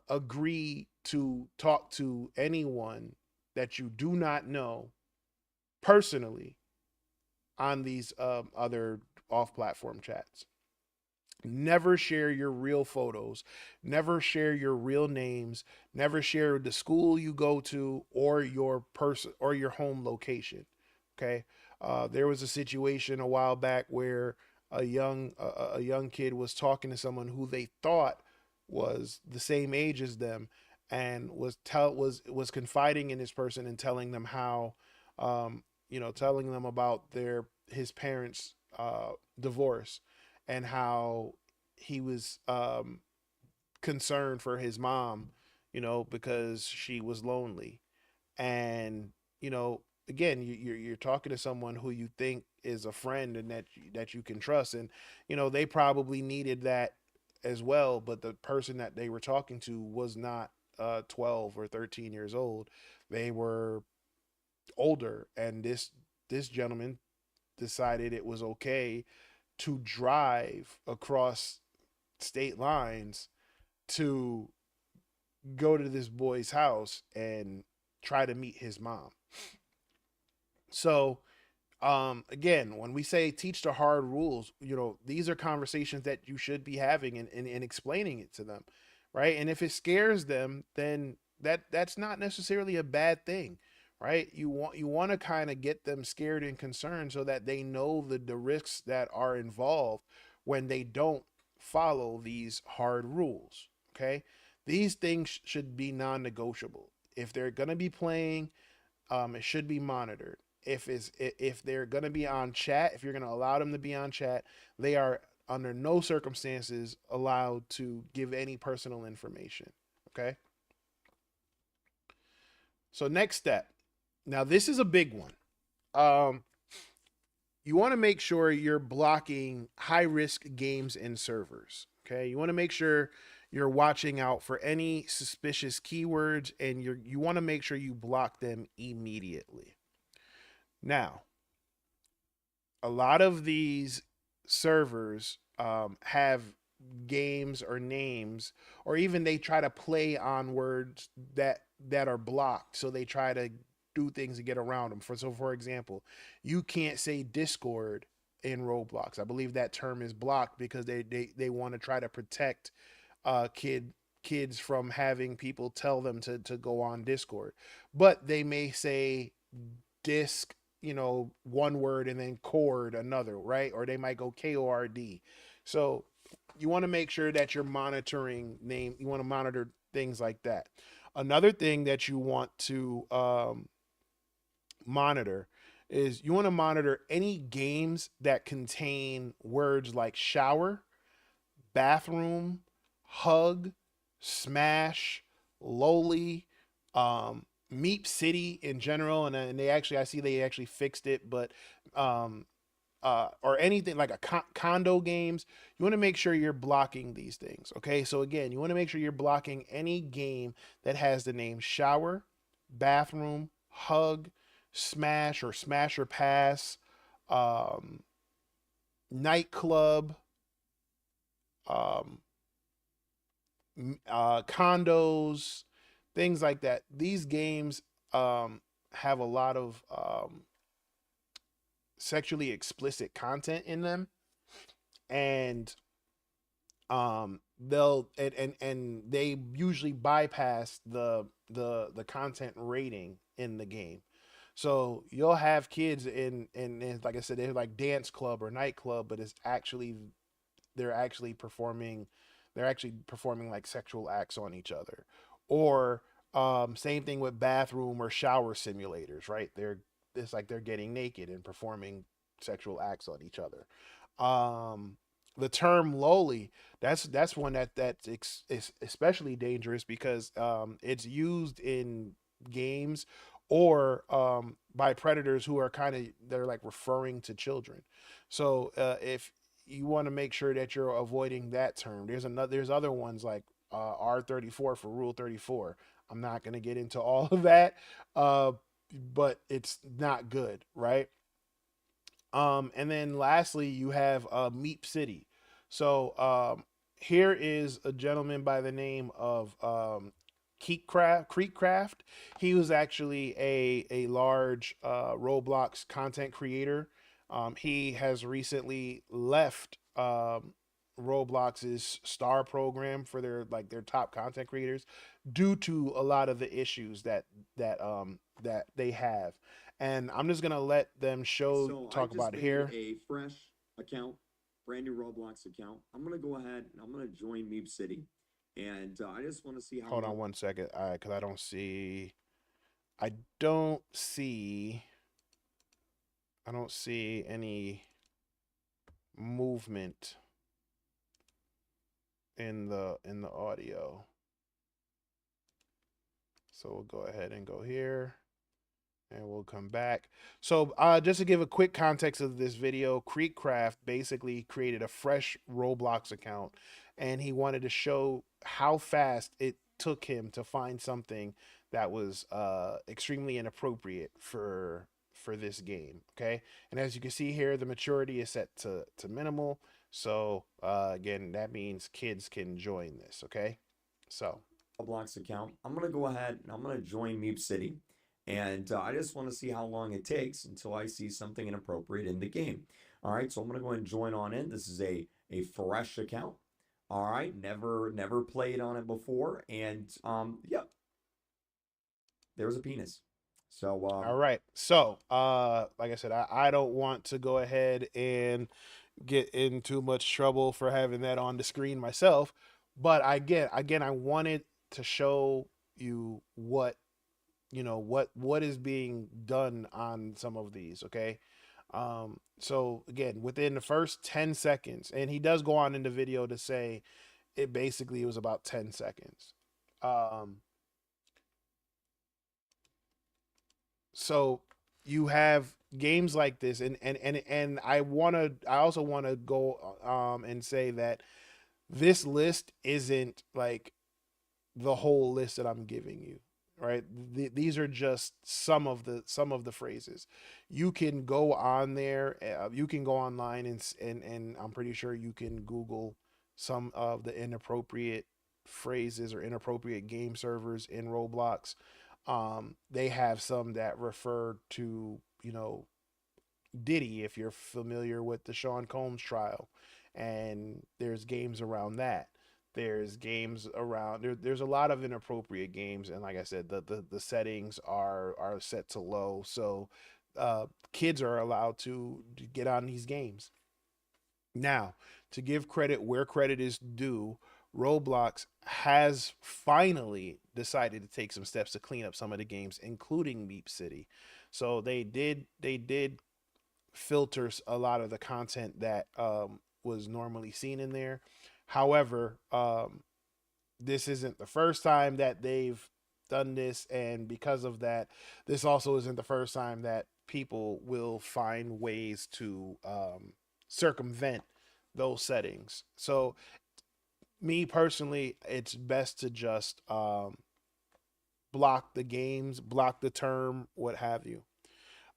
agree to talk to anyone that you do not know personally on these other off platform chats. Never share your real photos. Never share your real names. Never share the school you go to or your person or your home location. Okay. There was a situation a while back where a young kid was talking to someone who they thought was the same age as them, and was confiding in this person and telling them how telling them about their his parents divorce, and how he was concerned for his mom, because she was lonely. And again, you're talking to someone who you think is a friend and that you can trust, and they probably needed that as well, but the person that they were talking to was not 12 or 13 years old. They were older, and this gentleman decided it was okay to drive across state lines to go to this boy's house and try to meet his mom. So again, when we say teach the hard rules, these are conversations that you should be having, and explaining it to them, right? And if it scares them, then that's not necessarily a bad thing, right? You want to kind of get them scared and concerned so that they know the risks that are involved when they don't follow these hard rules. Okay, these things should be non-negotiable. If they're gonna be playing, it should be monitored. If they're gonna be on chat, if you're gonna allow them to be on chat, they are under no circumstances allowed to give any personal information. Okay. So next step. Now this is a big one. Um, you want to make sure you're blocking high risk games and servers. Okay. You want to make sure you're watching out for any suspicious keywords, and you want to make sure you block them immediately. Now, a lot of these servers have games or names, or even they try to play on words that are blocked, so they try to do things to get around them. For example, you can't say Discord in Roblox. I believe that term is blocked because they want to try to protect kids from having people tell them to go on Discord. But they may say disc, one word, and then cord another, right? Or they might go KORD. So You want to make sure that you're monitoring name. You want to monitor things like that. Another thing that you want to monitor is you want to monitor any games that contain words like shower, bathroom, hug, smash, lowly, Meep City in general, and they actually I see they actually fixed it, but um, or anything like a condo games, you want to make sure you're blocking these things. Okay, so again, you want to make sure you're blocking any game that has the name shower, bathroom, hug, smash or smash or pass, um, nightclub, um, condos, things like that. These games have a lot of sexually explicit content in them, and they'll and they usually bypass the content rating in the game. So you'll have kids in like I said, they're like dance club or nightclub, but it's actually they're actually performing they're actually performing like sexual acts on each other. Or same thing with bathroom or shower simulators, right? It's like they're getting naked and performing sexual acts on each other. um the term lowly, that's one is especially dangerous because it's used in games or by predators who are kind of they're like referring to children. So if you want to make sure that you're avoiding that term. There's other ones like R34 for Rule 34. I'm not going to get into all of that, uh, but it's not good, right? And then lastly, you have Meep City. So here is a gentleman by the name of Creekcraft. He was actually a large Roblox content creator. He has recently left Roblox's star program for their top content creators due to a lot of the issues that they have. And I'm just gonna let them So I talk just about it made here. a fresh account, brand new Roblox account. I'm gonna go ahead and I'm gonna join Meep City, and I just want to see how Hold long. on one second, because I don't see I don't see any movement in the audio. So we'll go ahead and go here. And we'll come back. So, just to give a quick context of this video, Creekcraft basically created a fresh Roblox account, and he wanted to show how fast it took him to find something that was extremely inappropriate for this game. Okay, and as you can see here, the maturity is set to minimal. So, again, that means kids can join this. Okay, so Roblox account. I'm gonna go ahead and I'm gonna join Meep City, and I just want to see how long it takes until I see something inappropriate in the game. All right, so I'm gonna go ahead and join on in. This is a fresh account. All right, never played on it before, and yep, there was a penis. So all right. So, like I said, I don't want to go ahead and get in too much trouble for having that on the screen myself, but I wanted to show you what is being done on some of these, okay? So again, within the first 10 seconds, and he does go on in the video to say it basically was about 10 seconds. Um, so you have games like this, and I also want to go and say that this list isn't like the whole list that I'm giving you, right? These are just some of the phrases. You can go on there, you can go online and I'm pretty sure you can Google some of the inappropriate phrases or inappropriate game servers in Roblox. They have some that refer to Diddy, if you're familiar with the Sean Combs trial, and there's games around that. There's games around there's a lot of inappropriate games, and like I said, the settings are set to low, so kids are allowed to get on these games. Now, to give credit where credit is due, Roblox has finally decided to take some steps to clean up some of the games, including Meep City. So they did filter a lot of the content that was normally seen in there. However, this isn't the first time that they've done this, and because of that, this also isn't the first time that people will find ways to circumvent those settings. So, me personally, it's best to just block the games, block the term, what have you.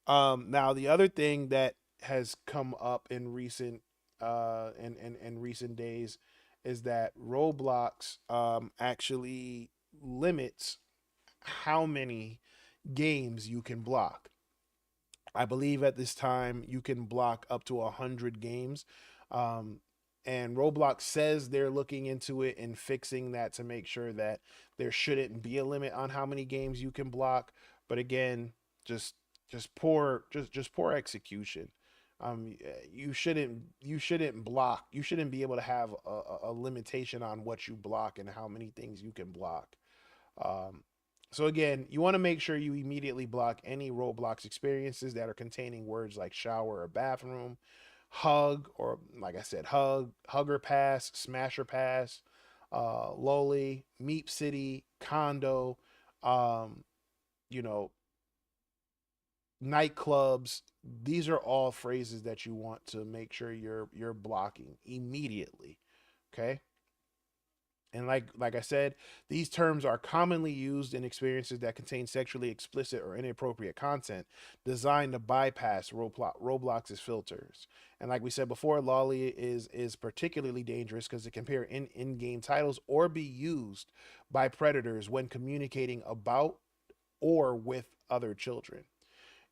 Now, the other thing that has come up in recent in recent days is that Roblox actually limits how many games you can block. I believe at this time you can block up to 100 games. Um, and Roblox says they're looking into it and fixing that to make sure that there shouldn't be a limit on how many games you can block. But again, just just poor execution. You shouldn't block. You shouldn't be able to have a limitation on what you block and how many things you can block. Um, so again, you want to make sure you immediately block any Roblox experiences that are containing words like shower or bathroom, hug, or like I said, hugger pass, smasher pass, loli, meep city, condo, um, you know, nightclubs. These are all phrases that you want to make sure you're blocking immediately. Okay. And like I said, these terms are commonly used in experiences that contain sexually explicit or inappropriate content designed to bypass Roblox's filters. And like we said before, lolly is particularly dangerous because it can appear in-game titles or be used by predators when communicating about or with other children.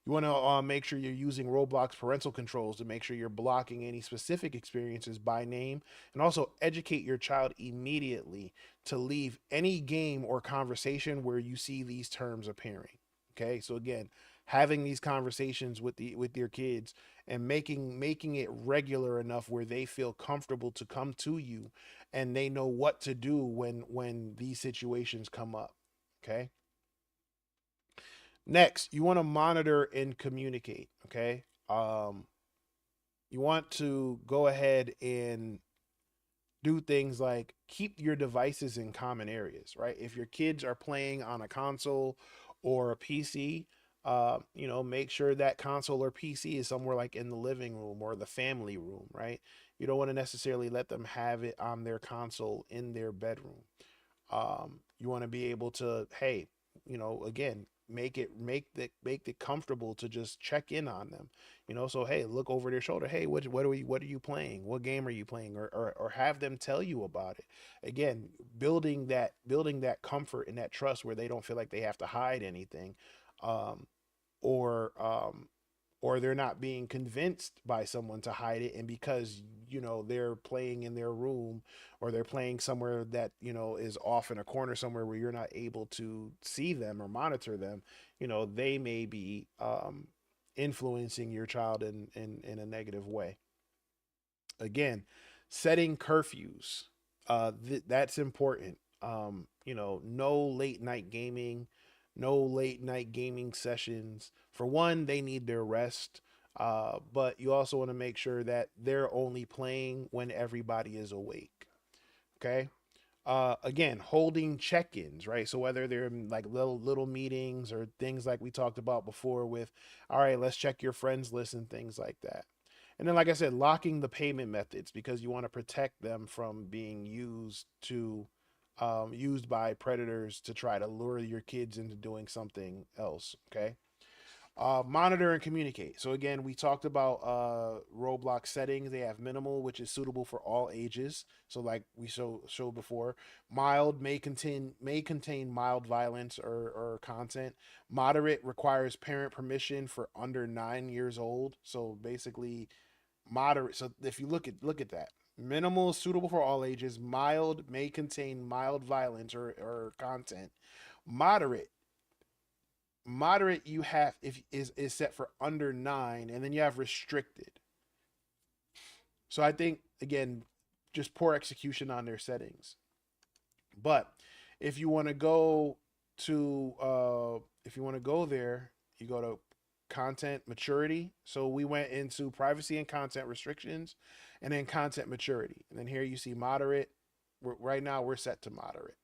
You want to make sure you're using Roblox parental controls to make sure you're blocking any specific experiences by name, and also educate your child immediately to leave any game or conversation where you see these terms appearing. Okay, so again, having these conversations with your kids and making it regular enough where they feel comfortable to come to you and they know what to do when these situations come up. Okay. Next, you want to monitor and communicate. Okay. You want to go ahead and do things like keep your devices in common areas, right? If your kids are playing on a console or a PC, make sure that console or PC is somewhere like in the living room or the family room, right? You don't want to necessarily let them have it on their console in their bedroom. You want to be able to, hey, again, make it comfortable to just check in on them. So hey, look over their shoulder. Hey, what are you playing? What game are you playing? Or have them tell you about it. Again, building that comfort and that trust where they don't feel like they have to hide anything. Um, or or they're not being convinced by someone to hide it, and because they're playing in their room or they're playing somewhere that is off in a corner somewhere where you're not able to see them or monitor them, they may be influencing your child in a negative way. Again, setting curfews, that's important. No late night gaming, no late night gaming sessions. For one, they need their rest, but you also want to make sure that they're only playing when everybody is awake. Okay. Again, holding check-ins, right? So whether they're like little meetings or things like we talked about before with, all right, let's check your friends list and things like that. And then, like I said, locking the payment methods because you want to protect them from being used by predators to try to lure your kids into doing something else. Okay. Monitor and communicate. So again, we talked about Roblox settings. They have minimal, which is suitable for all ages. So like we showed before, mild may contain mild violence or content. Moderate requires parent permission for under 9 years old. So basically, moderate. So if you look at that, minimal suitable for all ages. Mild may contain mild violence or content. Moderate you have if is set for under 9, and then you have restricted. So I think again, just poor execution on their settings. But if you want to go if you want to go there, you go to content maturity. So we went into privacy and content restrictions, and then content maturity. And then here you see moderate. Right now we're set to moderate,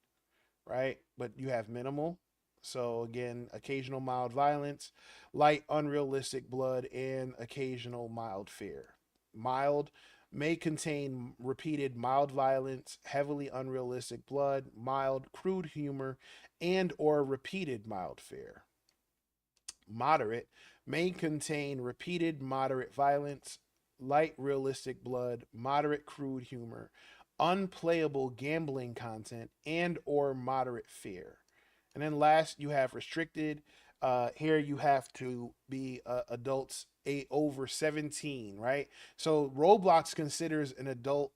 right? But you have minimal. So again, occasional mild violence, light unrealistic blood, and occasional mild fear. Mild may contain repeated mild violence, heavily unrealistic blood, mild crude humor, and or repeated mild fear. Moderate may contain repeated moderate violence, light realistic blood, moderate crude humor, unplayable gambling content, and or moderate fear. And then last, you have restricted. Here you have to be adults over 17, right? So Roblox considers an adult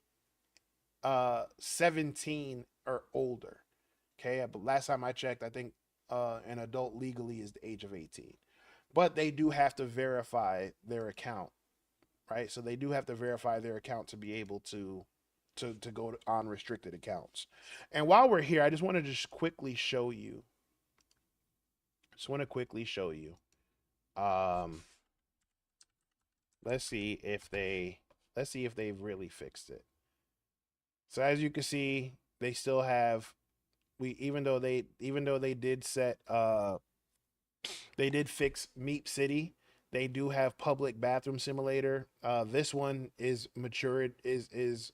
17 or older. Okay, but last time I checked, I think an adult legally is the age of 18. But they do have to verify their account, right? So they do have to verify their account to be able to go on restricted accounts. And while we're here, I just want to just quickly show you. Just want to quickly show you. Um, let's see if they've really fixed it. So as you can see, they still have we even though they did set they did fix Meep City. They do have public bathroom simulator. This one is matured is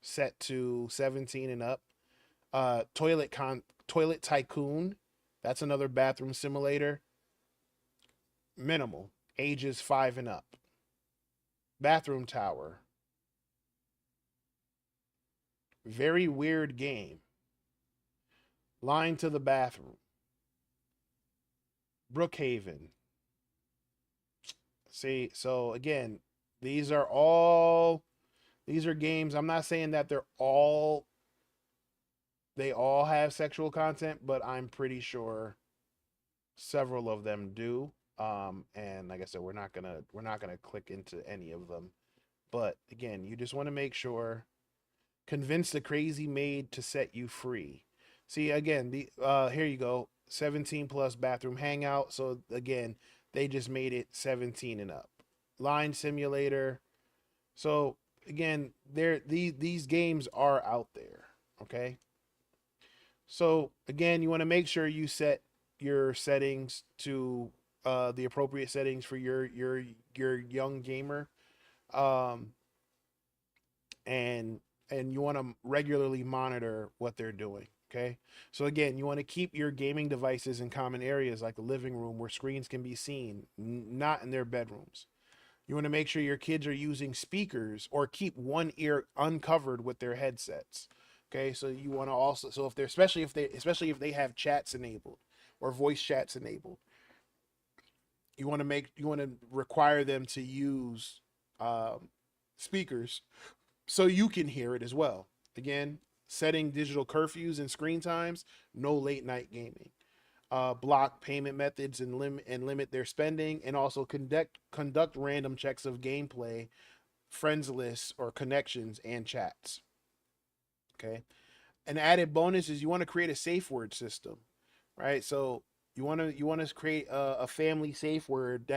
set to 17 and up. Toilet Tycoon. That's another bathroom simulator. Minimal ages 5 and up. Bathroom Tower. Very weird game. Line to the bathroom. Brookhaven. See, so again, these are all these are games. I'm not saying that they all have sexual content, but I'm pretty sure several of them do. And like I said, we're not gonna click into any of them. But again, you just want to make sure convince the crazy maid to set you free. See again, the here you go, 17 plus bathroom hangout. So again, they just made it 17 and up. Line simulator. So again, these games are out there. Okay. So again, you want to make sure you set your settings to the appropriate settings for your young gamer, um, and you want to regularly monitor what they're doing. Okay, so again, you want to keep your gaming devices in common areas like the living room where screens can be seen, not in their bedrooms. You want to make sure your kids are using speakers or keep one ear uncovered with their headsets. Okay, so you want to also so if they're especially if they have chats enabled or voice chats enabled, you want to require them to use um, speakers so you can hear it as well. Again, setting digital curfews and screen times, no late night gaming. Block payment methods and limit their spending, and also conduct random checks of gameplay, friends lists or connections and chats. Okay. An added bonus is you want to create a safe word system, right? So you want to create a family safe word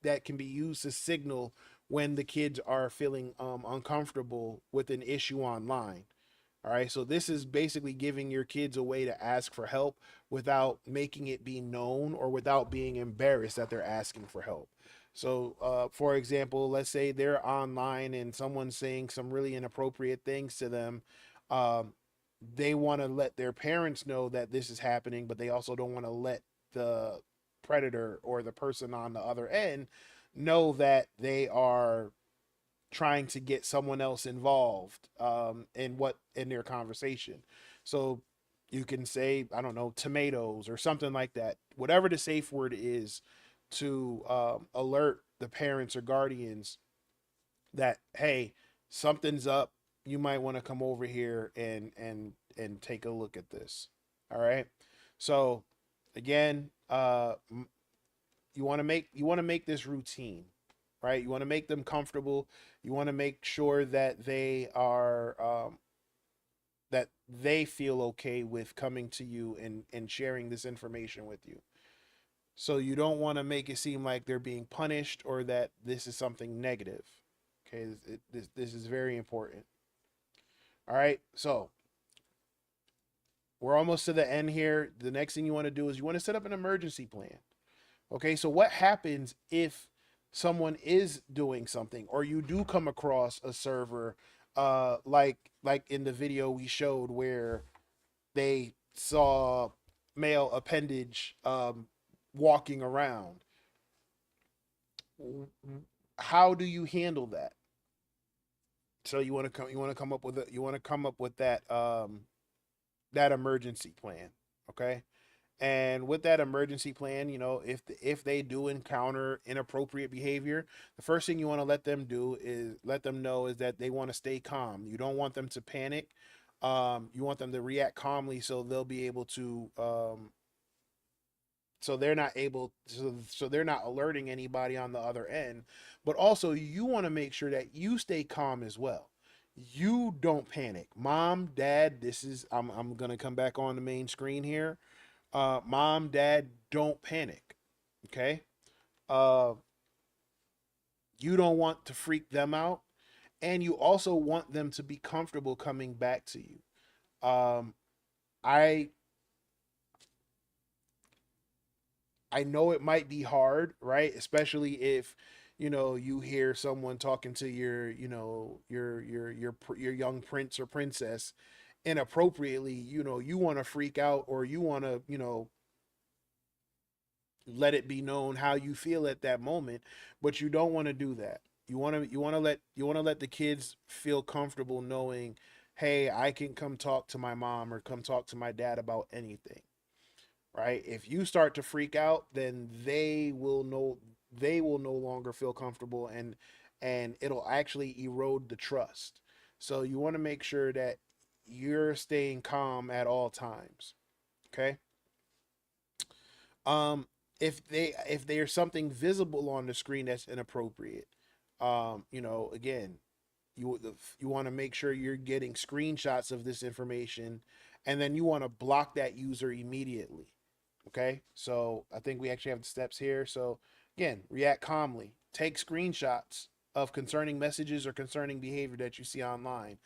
that can be used to signal when the kids are feeling uncomfortable with an issue online. All right, so this is basically giving your kids a way to ask for help without making it be known or without being embarrassed that they're asking for help. So, for example, let's say they're online and someone's saying some really inappropriate things to them. Um, they want to let their parents know that this is happening, but they also don't want to let the predator or the person on the other end know that they are trying to get someone else involved in their conversation. So you can say, I don't know, tomatoes or something like that. Whatever the safe word is to alert the parents or guardians that hey, something's up. You might want to come over here and take a look at this. All right. So again, you want to make this routine. right? You want to make them comfortable. You want to make sure that they are that they feel okay with coming to you and sharing this information with you. So you don't want to make it seem like they're being punished or that this is something negative. Okay, this is very important. All right, so we're almost to the end here. The next thing you want to do is you want to set up an emergency plan. Okay, so what happens if someone is doing something or you do come across a server like in the video we showed where they saw male appendage walking around. How do you handle that? So you want to come up with that that emergency plan, okay? And with that emergency plan, if they do encounter inappropriate behavior, the first thing you want to let them know is that they want to stay calm. You don't want them to panic. You want them to react calmly so they'll be able to so they're not able so they're not alerting anybody on the other end. But also you want to make sure that you stay calm as well. You don't panic. Mom, dad, I'm going to come back on the main screen here. Mom, dad, don't panic. Okay? Uh, you don't want to freak them out, and you also want them to be comfortable coming back to you. Um, I I know it might be hard, right? Especially if you hear someone talking to your young prince or princess inappropriately. You want to freak out, or you want to let it be known how you feel at that moment, but you don't want to do that. You want to let the kids feel comfortable knowing, hey, I can come talk to my mom or come talk to my dad about anything, right? If you start to freak out, then they will no longer feel comfortable, and it'll actually erode the trust. So you want to make sure that you're staying calm at all times, okay? um if there's something visible on the screen that's inappropriate, again, you want to make sure you're getting screenshots of this information, and then you want to block that user immediately. Okay, so I think we actually have the steps here. So again, react calmly, take screenshots of concerning messages or concerning behavior that you see online,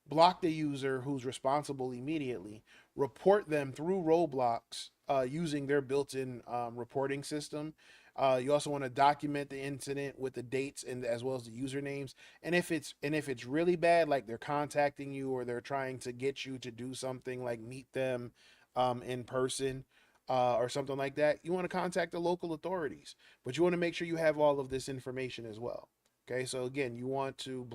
block the user who's responsible immediately, report them through Roblox using their built-in reporting system. You also want to document the incident with the dates and as well as the usernames. And if it's really bad, like they're contacting you or they're trying to get you to do something like meet them in person, or something like that, you want to contact the local authorities. But you want to make sure you have all of this information as well. Okay, so again, you want to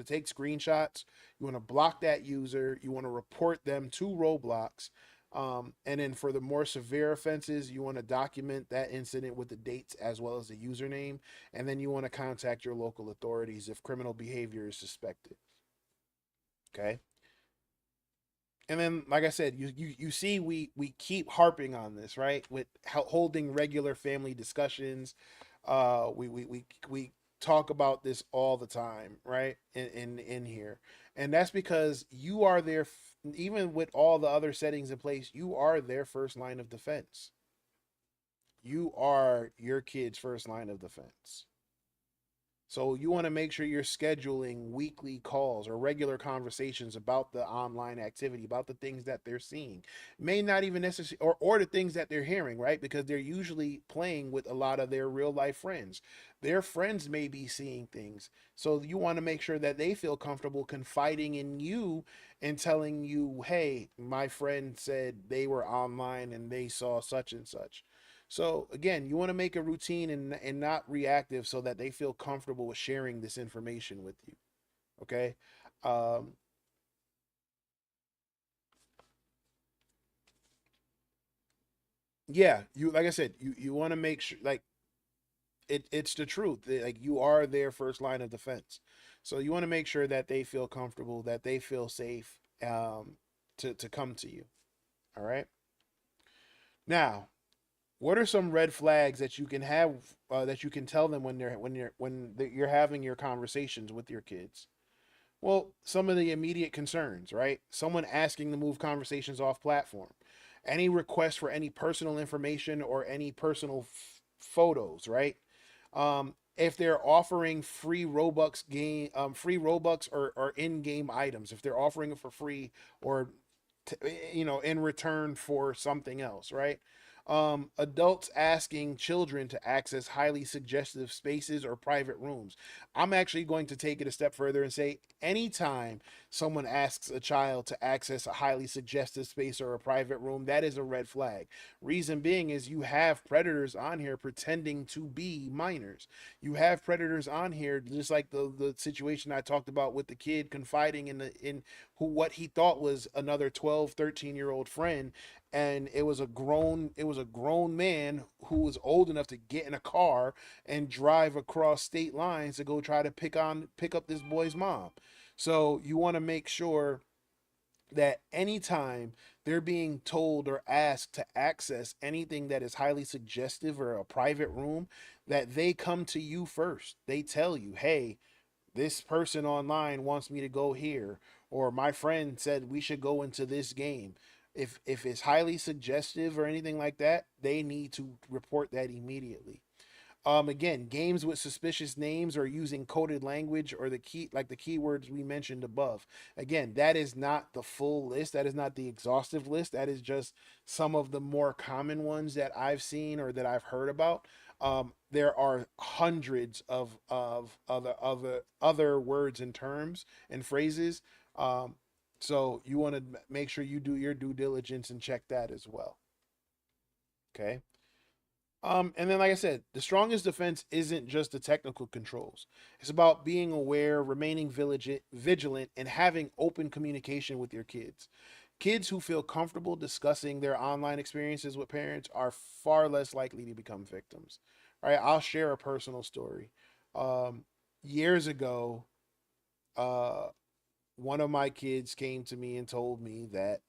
take screenshots, you want to block that user, you want to report them to Roblox. And then for the more severe offenses, you want to document that incident with the dates as well as the username. And then you want to contact your local authorities if criminal behavior is suspected. Okay. And then, like I said, you see, we keep harping on this, right? With holding regular family discussions, we talk about this all the time, right? In here, and that's because you are there, even with all the other settings in place. You are their first line of defense. You are your kid's first line of defense. So you want to make sure you're scheduling weekly calls or regular conversations about the online activity, about the things that they're seeing. May not even necessarily, or the things that they're hearing, right? Because they're usually playing with a lot of their real life friends. Their friends may be seeing things. So you want to make sure that they feel comfortable confiding in you and telling you, hey, my friend said they were online and they saw such and such. So again, you want to make a routine and not reactive so that they feel comfortable with sharing this information with you. Okay. Um, yeah, you like I said, you want to make sure like it's the truth. Like you are their first line of defense. So you want to make sure that they feel comfortable, that they feel safe to come to you. All right. Now, What are some red flags that you can have that you can tell them you're having your conversations with your kids? Well, some of the immediate concerns, right? Someone asking to move conversations off platform, any request for any personal information or any personal photos, right? If they're offering free Robux or in-game items, if they're offering it for free or in return for something else, right? Adults asking children to access highly suggestive spaces or private rooms. I'm actually going to take it a step further and say anytime someone asks a child to access a highly suggestive space or a private room, that is a red flag. Reason being is you have predators on here pretending to be minors. You have predators on here, just like the situation I talked about with the kid confiding in who what he thought was another 12, 13-year old friend, and it was a grown man who was old enough to get in a car and drive across state lines to go try to pick up this boy's mom. So you want to make sure that anytime they're being told or asked to access anything that is highly suggestive or a private room, that they come to you first. They tell you, hey, this person online wants me to go here, or my friend said we should go into this game. If it's highly suggestive or anything like that, they need to report that immediately. Again, games with suspicious names or using coded language or the keywords we mentioned above. Again, that is not the full list. That is not the exhaustive list. That is just some of the more common ones that I've seen or that I've heard about. There are hundreds of other words and terms and phrases. So you want to make sure you do your due diligence and check that as well. Okay. And then, like I said, the strongest defense isn't just the technical controls. It's about being aware, remaining vigilant, and having open communication with your kids. Kids who feel comfortable discussing their online experiences with parents are far less likely to become victims. Right? I'll share a personal story. Um, Years ago, uh, one of my kids came to me and told me that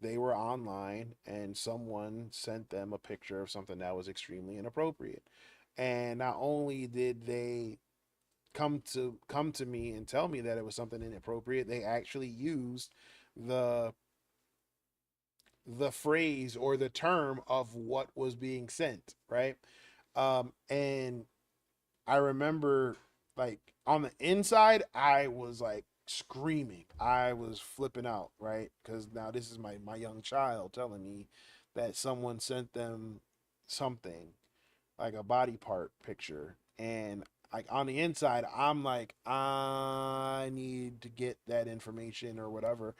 they were online and someone sent them a picture of something that was extremely inappropriate. And not only did they come to me and tell me that it was something inappropriate, they actually used the the phrase or the term of what was being sent, right? And I remember, like, on the inside, I was like screaming. I was flipping out, right? Because now this is my young child telling me that someone sent them something like a body part picture, and like on the inside, I'm like, I need to get that information or whatever.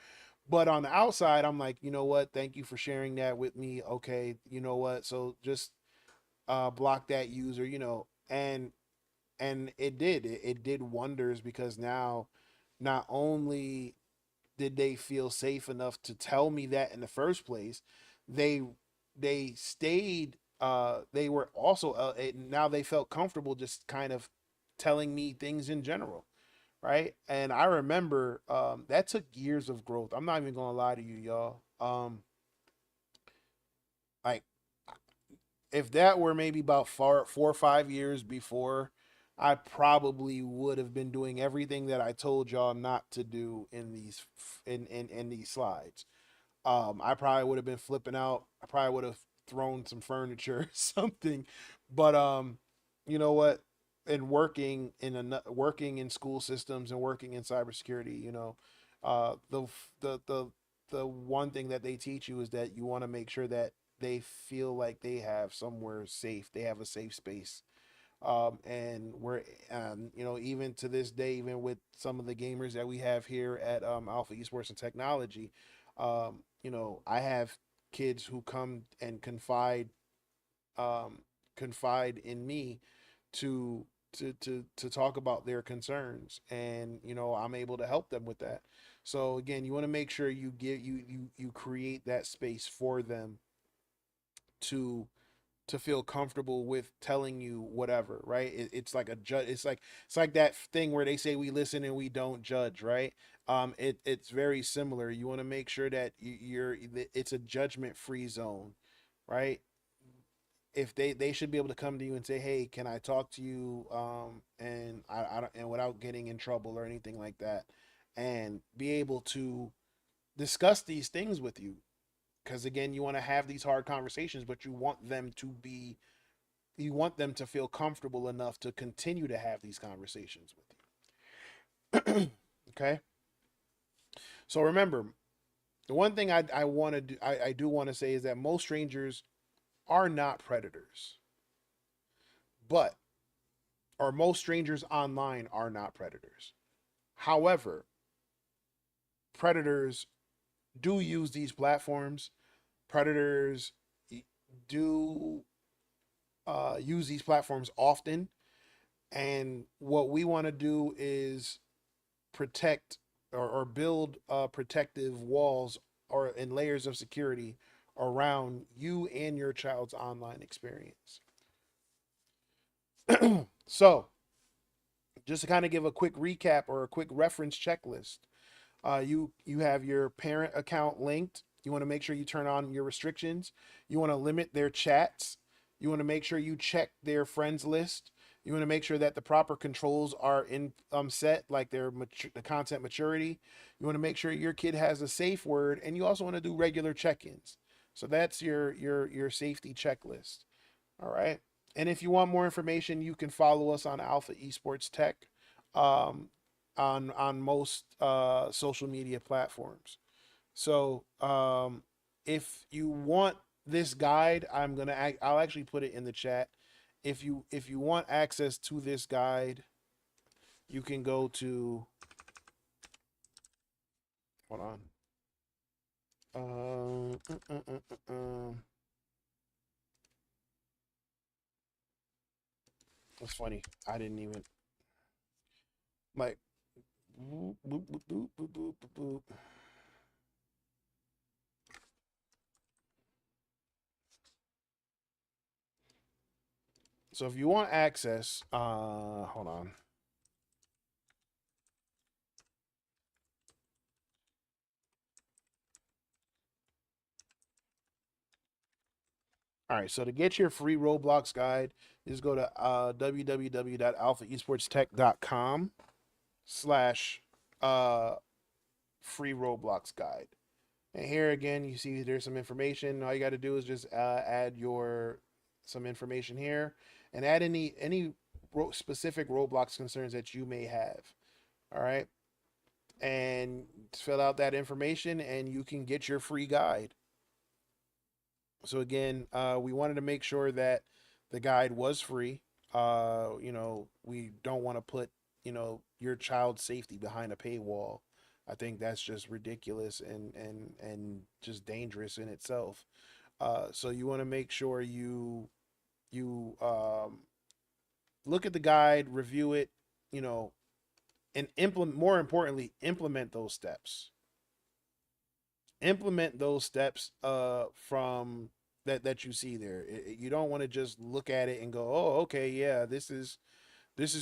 But on the outside, I'm like, you know what? Thank you for sharing that with me. Okay, you know what? So just block that user, and it did wonders because now not only did they feel safe enough to tell me that in the first place, they they stayed they were also now they felt comfortable just kind of telling me things in general, right? And I remember that took years of growth. I'm not even gonna lie to you, y'all. Like, if that were maybe about 4 or 5 years before, I probably would have been doing everything that I told y'all not to do in these slides. I probably would have been flipping out. I probably would have thrown some furniture or something. But you know what? In working in school systems and working in cybersecurity, the one thing that they teach you is that you want to make sure that they feel like they have somewhere safe. They have a safe space. And we're even to this day, even with some of the gamers that we have here at Alpha Esports and Technology, I have kids who come and confide in me to to talk about their concerns, and I'm able to help them with that. So again, you want to make sure you create that space for them to feel comfortable with telling you whatever, right? It's like a judge. It's like that thing where they say we listen and we don't judge, right? It's very similar. You want to make sure that it's a judgment free zone, right? if they should be able to come to you and say, hey, can I talk to you, and I don't, and without getting in trouble or anything like that, and be able to discuss these things with you, because again, you want to have these hard conversations, but you want them to feel comfortable enough to continue to have these conversations with you. Okay, so remember, the one thing I want to do, I do want to say is that most strangers are not predators, but or most strangers online are not predators. However, predators do use these platforms. Predators do use these platforms often, and what we want to do is protect or build protective walls or in layers of security around you and your child's online experience. So, just to kind of give a quick recap or a quick reference checklist, you have your parent account linked. You want to make sure you turn on your restrictions. You want to limit their chats. You want to make sure you check their friends list. You want to make sure that the proper controls are in set, like the content maturity. You want to make sure your kid has a safe word, and you also want to do regular check-ins. So that's your safety checklist. All right. And if you want more information, you can follow us on Alpha Esports Tech, um, on most social media platforms. So if you want this guide, I'll actually put it in the chat. If you want access to this guide, you can go to, hold on. Um, uh, uh, uh, um, it's funny. I didn't even like. Boop, boop, boop, boop, boop, boop, boop. So if you want access, hold on. All right, so to get your free Roblox guide, just go to www.alphaesportstech.com slash uh, free Roblox guide. And here again, you see there's some information. All you got to do is just add your some information here and add any specific Roblox concerns that you may have. All right, and fill out that information, and you can get your free guide. So again, we wanted to make sure that the guide was free. We don't want to put your child's safety behind a paywall. I think that's just ridiculous and just dangerous in itself. So you want to make sure you look at the guide, review it, you know, and implement. More importantly, implement those steps. Implement those steps from that you see there. You don't want to just look at it and go, "Oh, okay, yeah, this is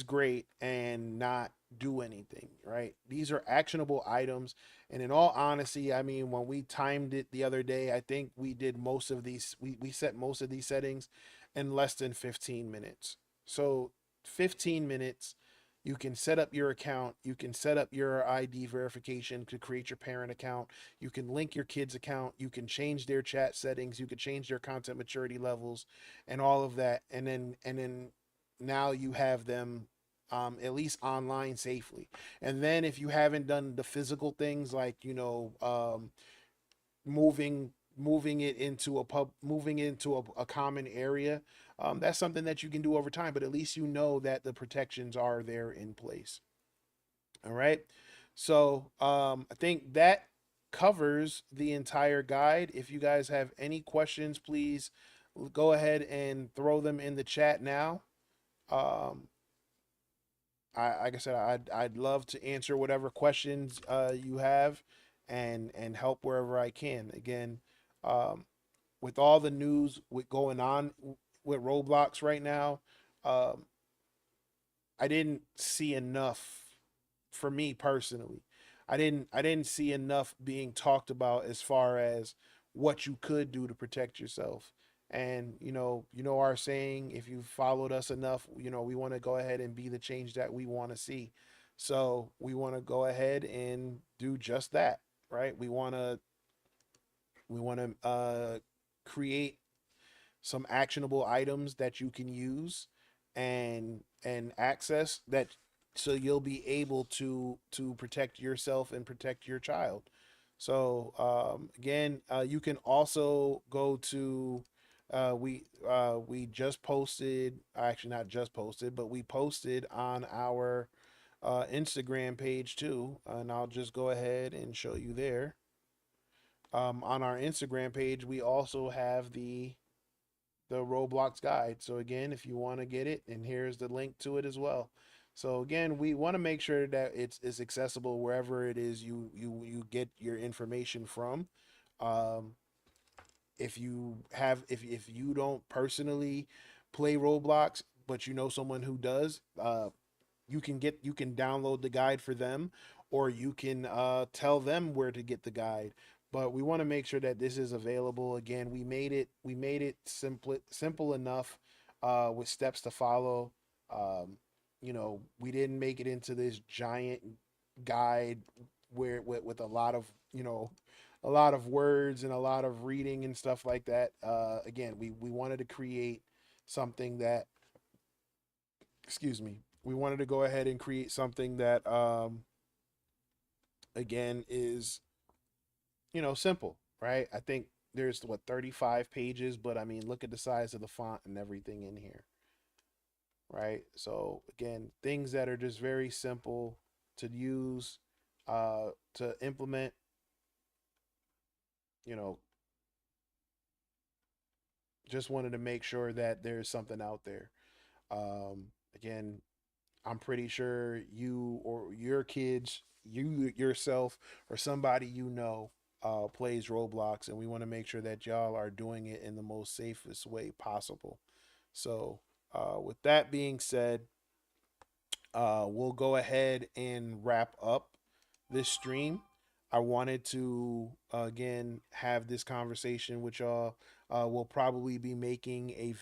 great," and not do anything, right? These are actionable items, and in all honesty, I mean, when we timed it the other day, I think we did most of these. We set most of these settings in less than 15 minutes. So 15 minutes. You can set up your account. You can set up your ID verification to create your parent account. You can link your kid's account. You can change their chat settings. You can change their content maturity levels and all of that. And then now you have them at least online safely. And then if you haven't done the physical things like moving it into a common area, that's something that you can do over time. But at least you know that the protections are there in place. All right. So I think that covers the entire guide. If you guys have any questions, please go ahead and throw them in the chat now. Um, like I said, I'd love to answer whatever questions you have, and help wherever I can. Again, um, with all the news going on with Roblox right now, um, I didn't see enough for me personally. I didn't see enough being talked about as far as what you could do to protect yourself. And our saying, if you've followed us enough, we want to go ahead and be the change that we want to see. So we want to go ahead and do just that, right? We want to create some actionable items that you can use and access, that so you'll be able to protect yourself and protect your child. So again, you can also go to we just posted, actually not just posted, but we posted on our Instagram page too, and I'll just go ahead and show you there. On our Instagram page, we also have the Roblox guide. So again, if you want to get it, and here's the link to it as well. So again, we want to make sure that it's accessible wherever it is you get your information from. Um, if you don't personally play Roblox, but you know someone who does, you can download the guide for them, or you can tell them where to get the guide. But we want to make sure that this is available. Again, we made it simple enough, with steps to follow. We didn't make it into this giant guide where with a lot of words and a lot of reading and stuff like that. Again, we wanted to create something that, excuse me, we wanted to go ahead and create something that, again, is simple, right? I think there's, what, 35 pages, but I mean, look at the size of the font and everything in here, right? So again, things that are just very simple to use, to implement. you know just wanted to make sure that there's something out there. Again, I'm pretty sure you or your kids, you yourself, or somebody plays Roblox, and we want to make sure that y'all are doing it in the most safest way possible. So, with that being said, we'll go ahead and wrap up this stream. I wanted to again have this conversation with y'all. We'll probably be making a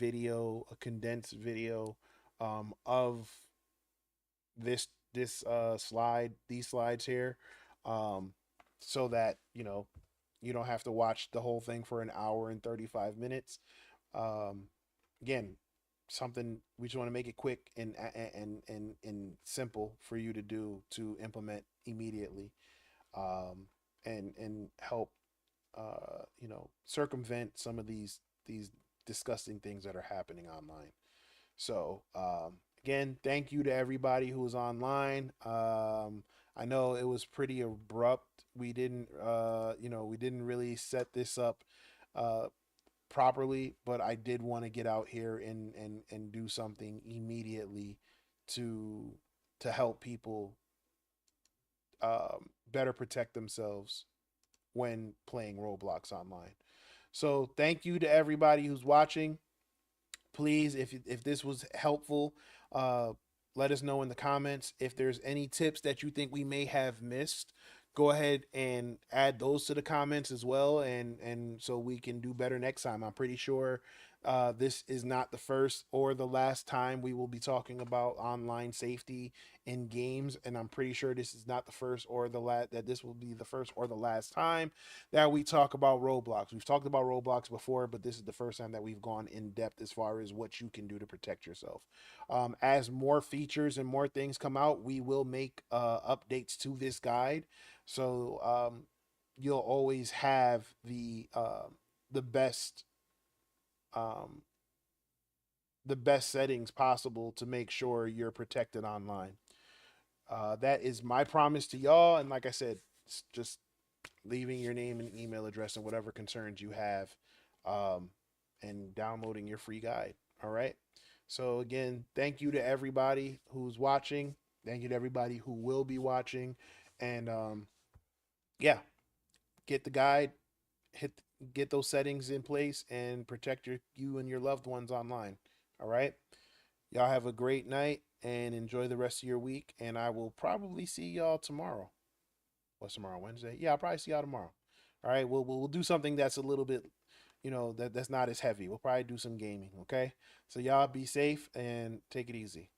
condensed video, of these slides here, um, so that you don't have to watch the whole thing for an hour and 35 minutes. Um, Again, something we just want to make it quick and simple for you to do, to implement immediately, and help circumvent some of these disgusting things that are happening online. So again, thank you to everybody who was online. I know it was pretty abrupt. We didn't really set this up uh, properly, but I did want to get out here and do something immediately to help people better protect themselves when playing Roblox online. So thank you to everybody who's watching. Please, if this was helpful, uh, let us know in the comments. If there's any tips that you think we may have missed, go ahead and add those to the comments as well, and so we can do better next time. I'm pretty sure this is not the first or the last time we will be talking about online safety in games, and I'm pretty sure this is not the first or the last that this will be the first or the last time that we talk about Roblox. We've talked about Roblox before, but this is the first time that we've gone in depth as far as what you can do to protect yourself. As more features and more things come out, we will make updates to this guide, so you'll always have the best um, the best settings possible to make sure you're protected online. That is my promise to y'all, and like I said, just leaving your name and email address and whatever concerns you have, um, and downloading your free guide. All right. So, again, thank you to everybody who's watching. Thank you to everybody who will be watching. And yeah, get the guide, hit, get those settings in place, and protect you and your loved ones online. All right. Y'all have a great night and enjoy the rest of your week. And I will probably see y'all tomorrow. What's tomorrow? Wednesday? Yeah, I'll probably see y'all tomorrow. All right, we'll do something that's a little bit that's not as heavy. We'll probably do some gaming. Okay. So y'all be safe and take it easy.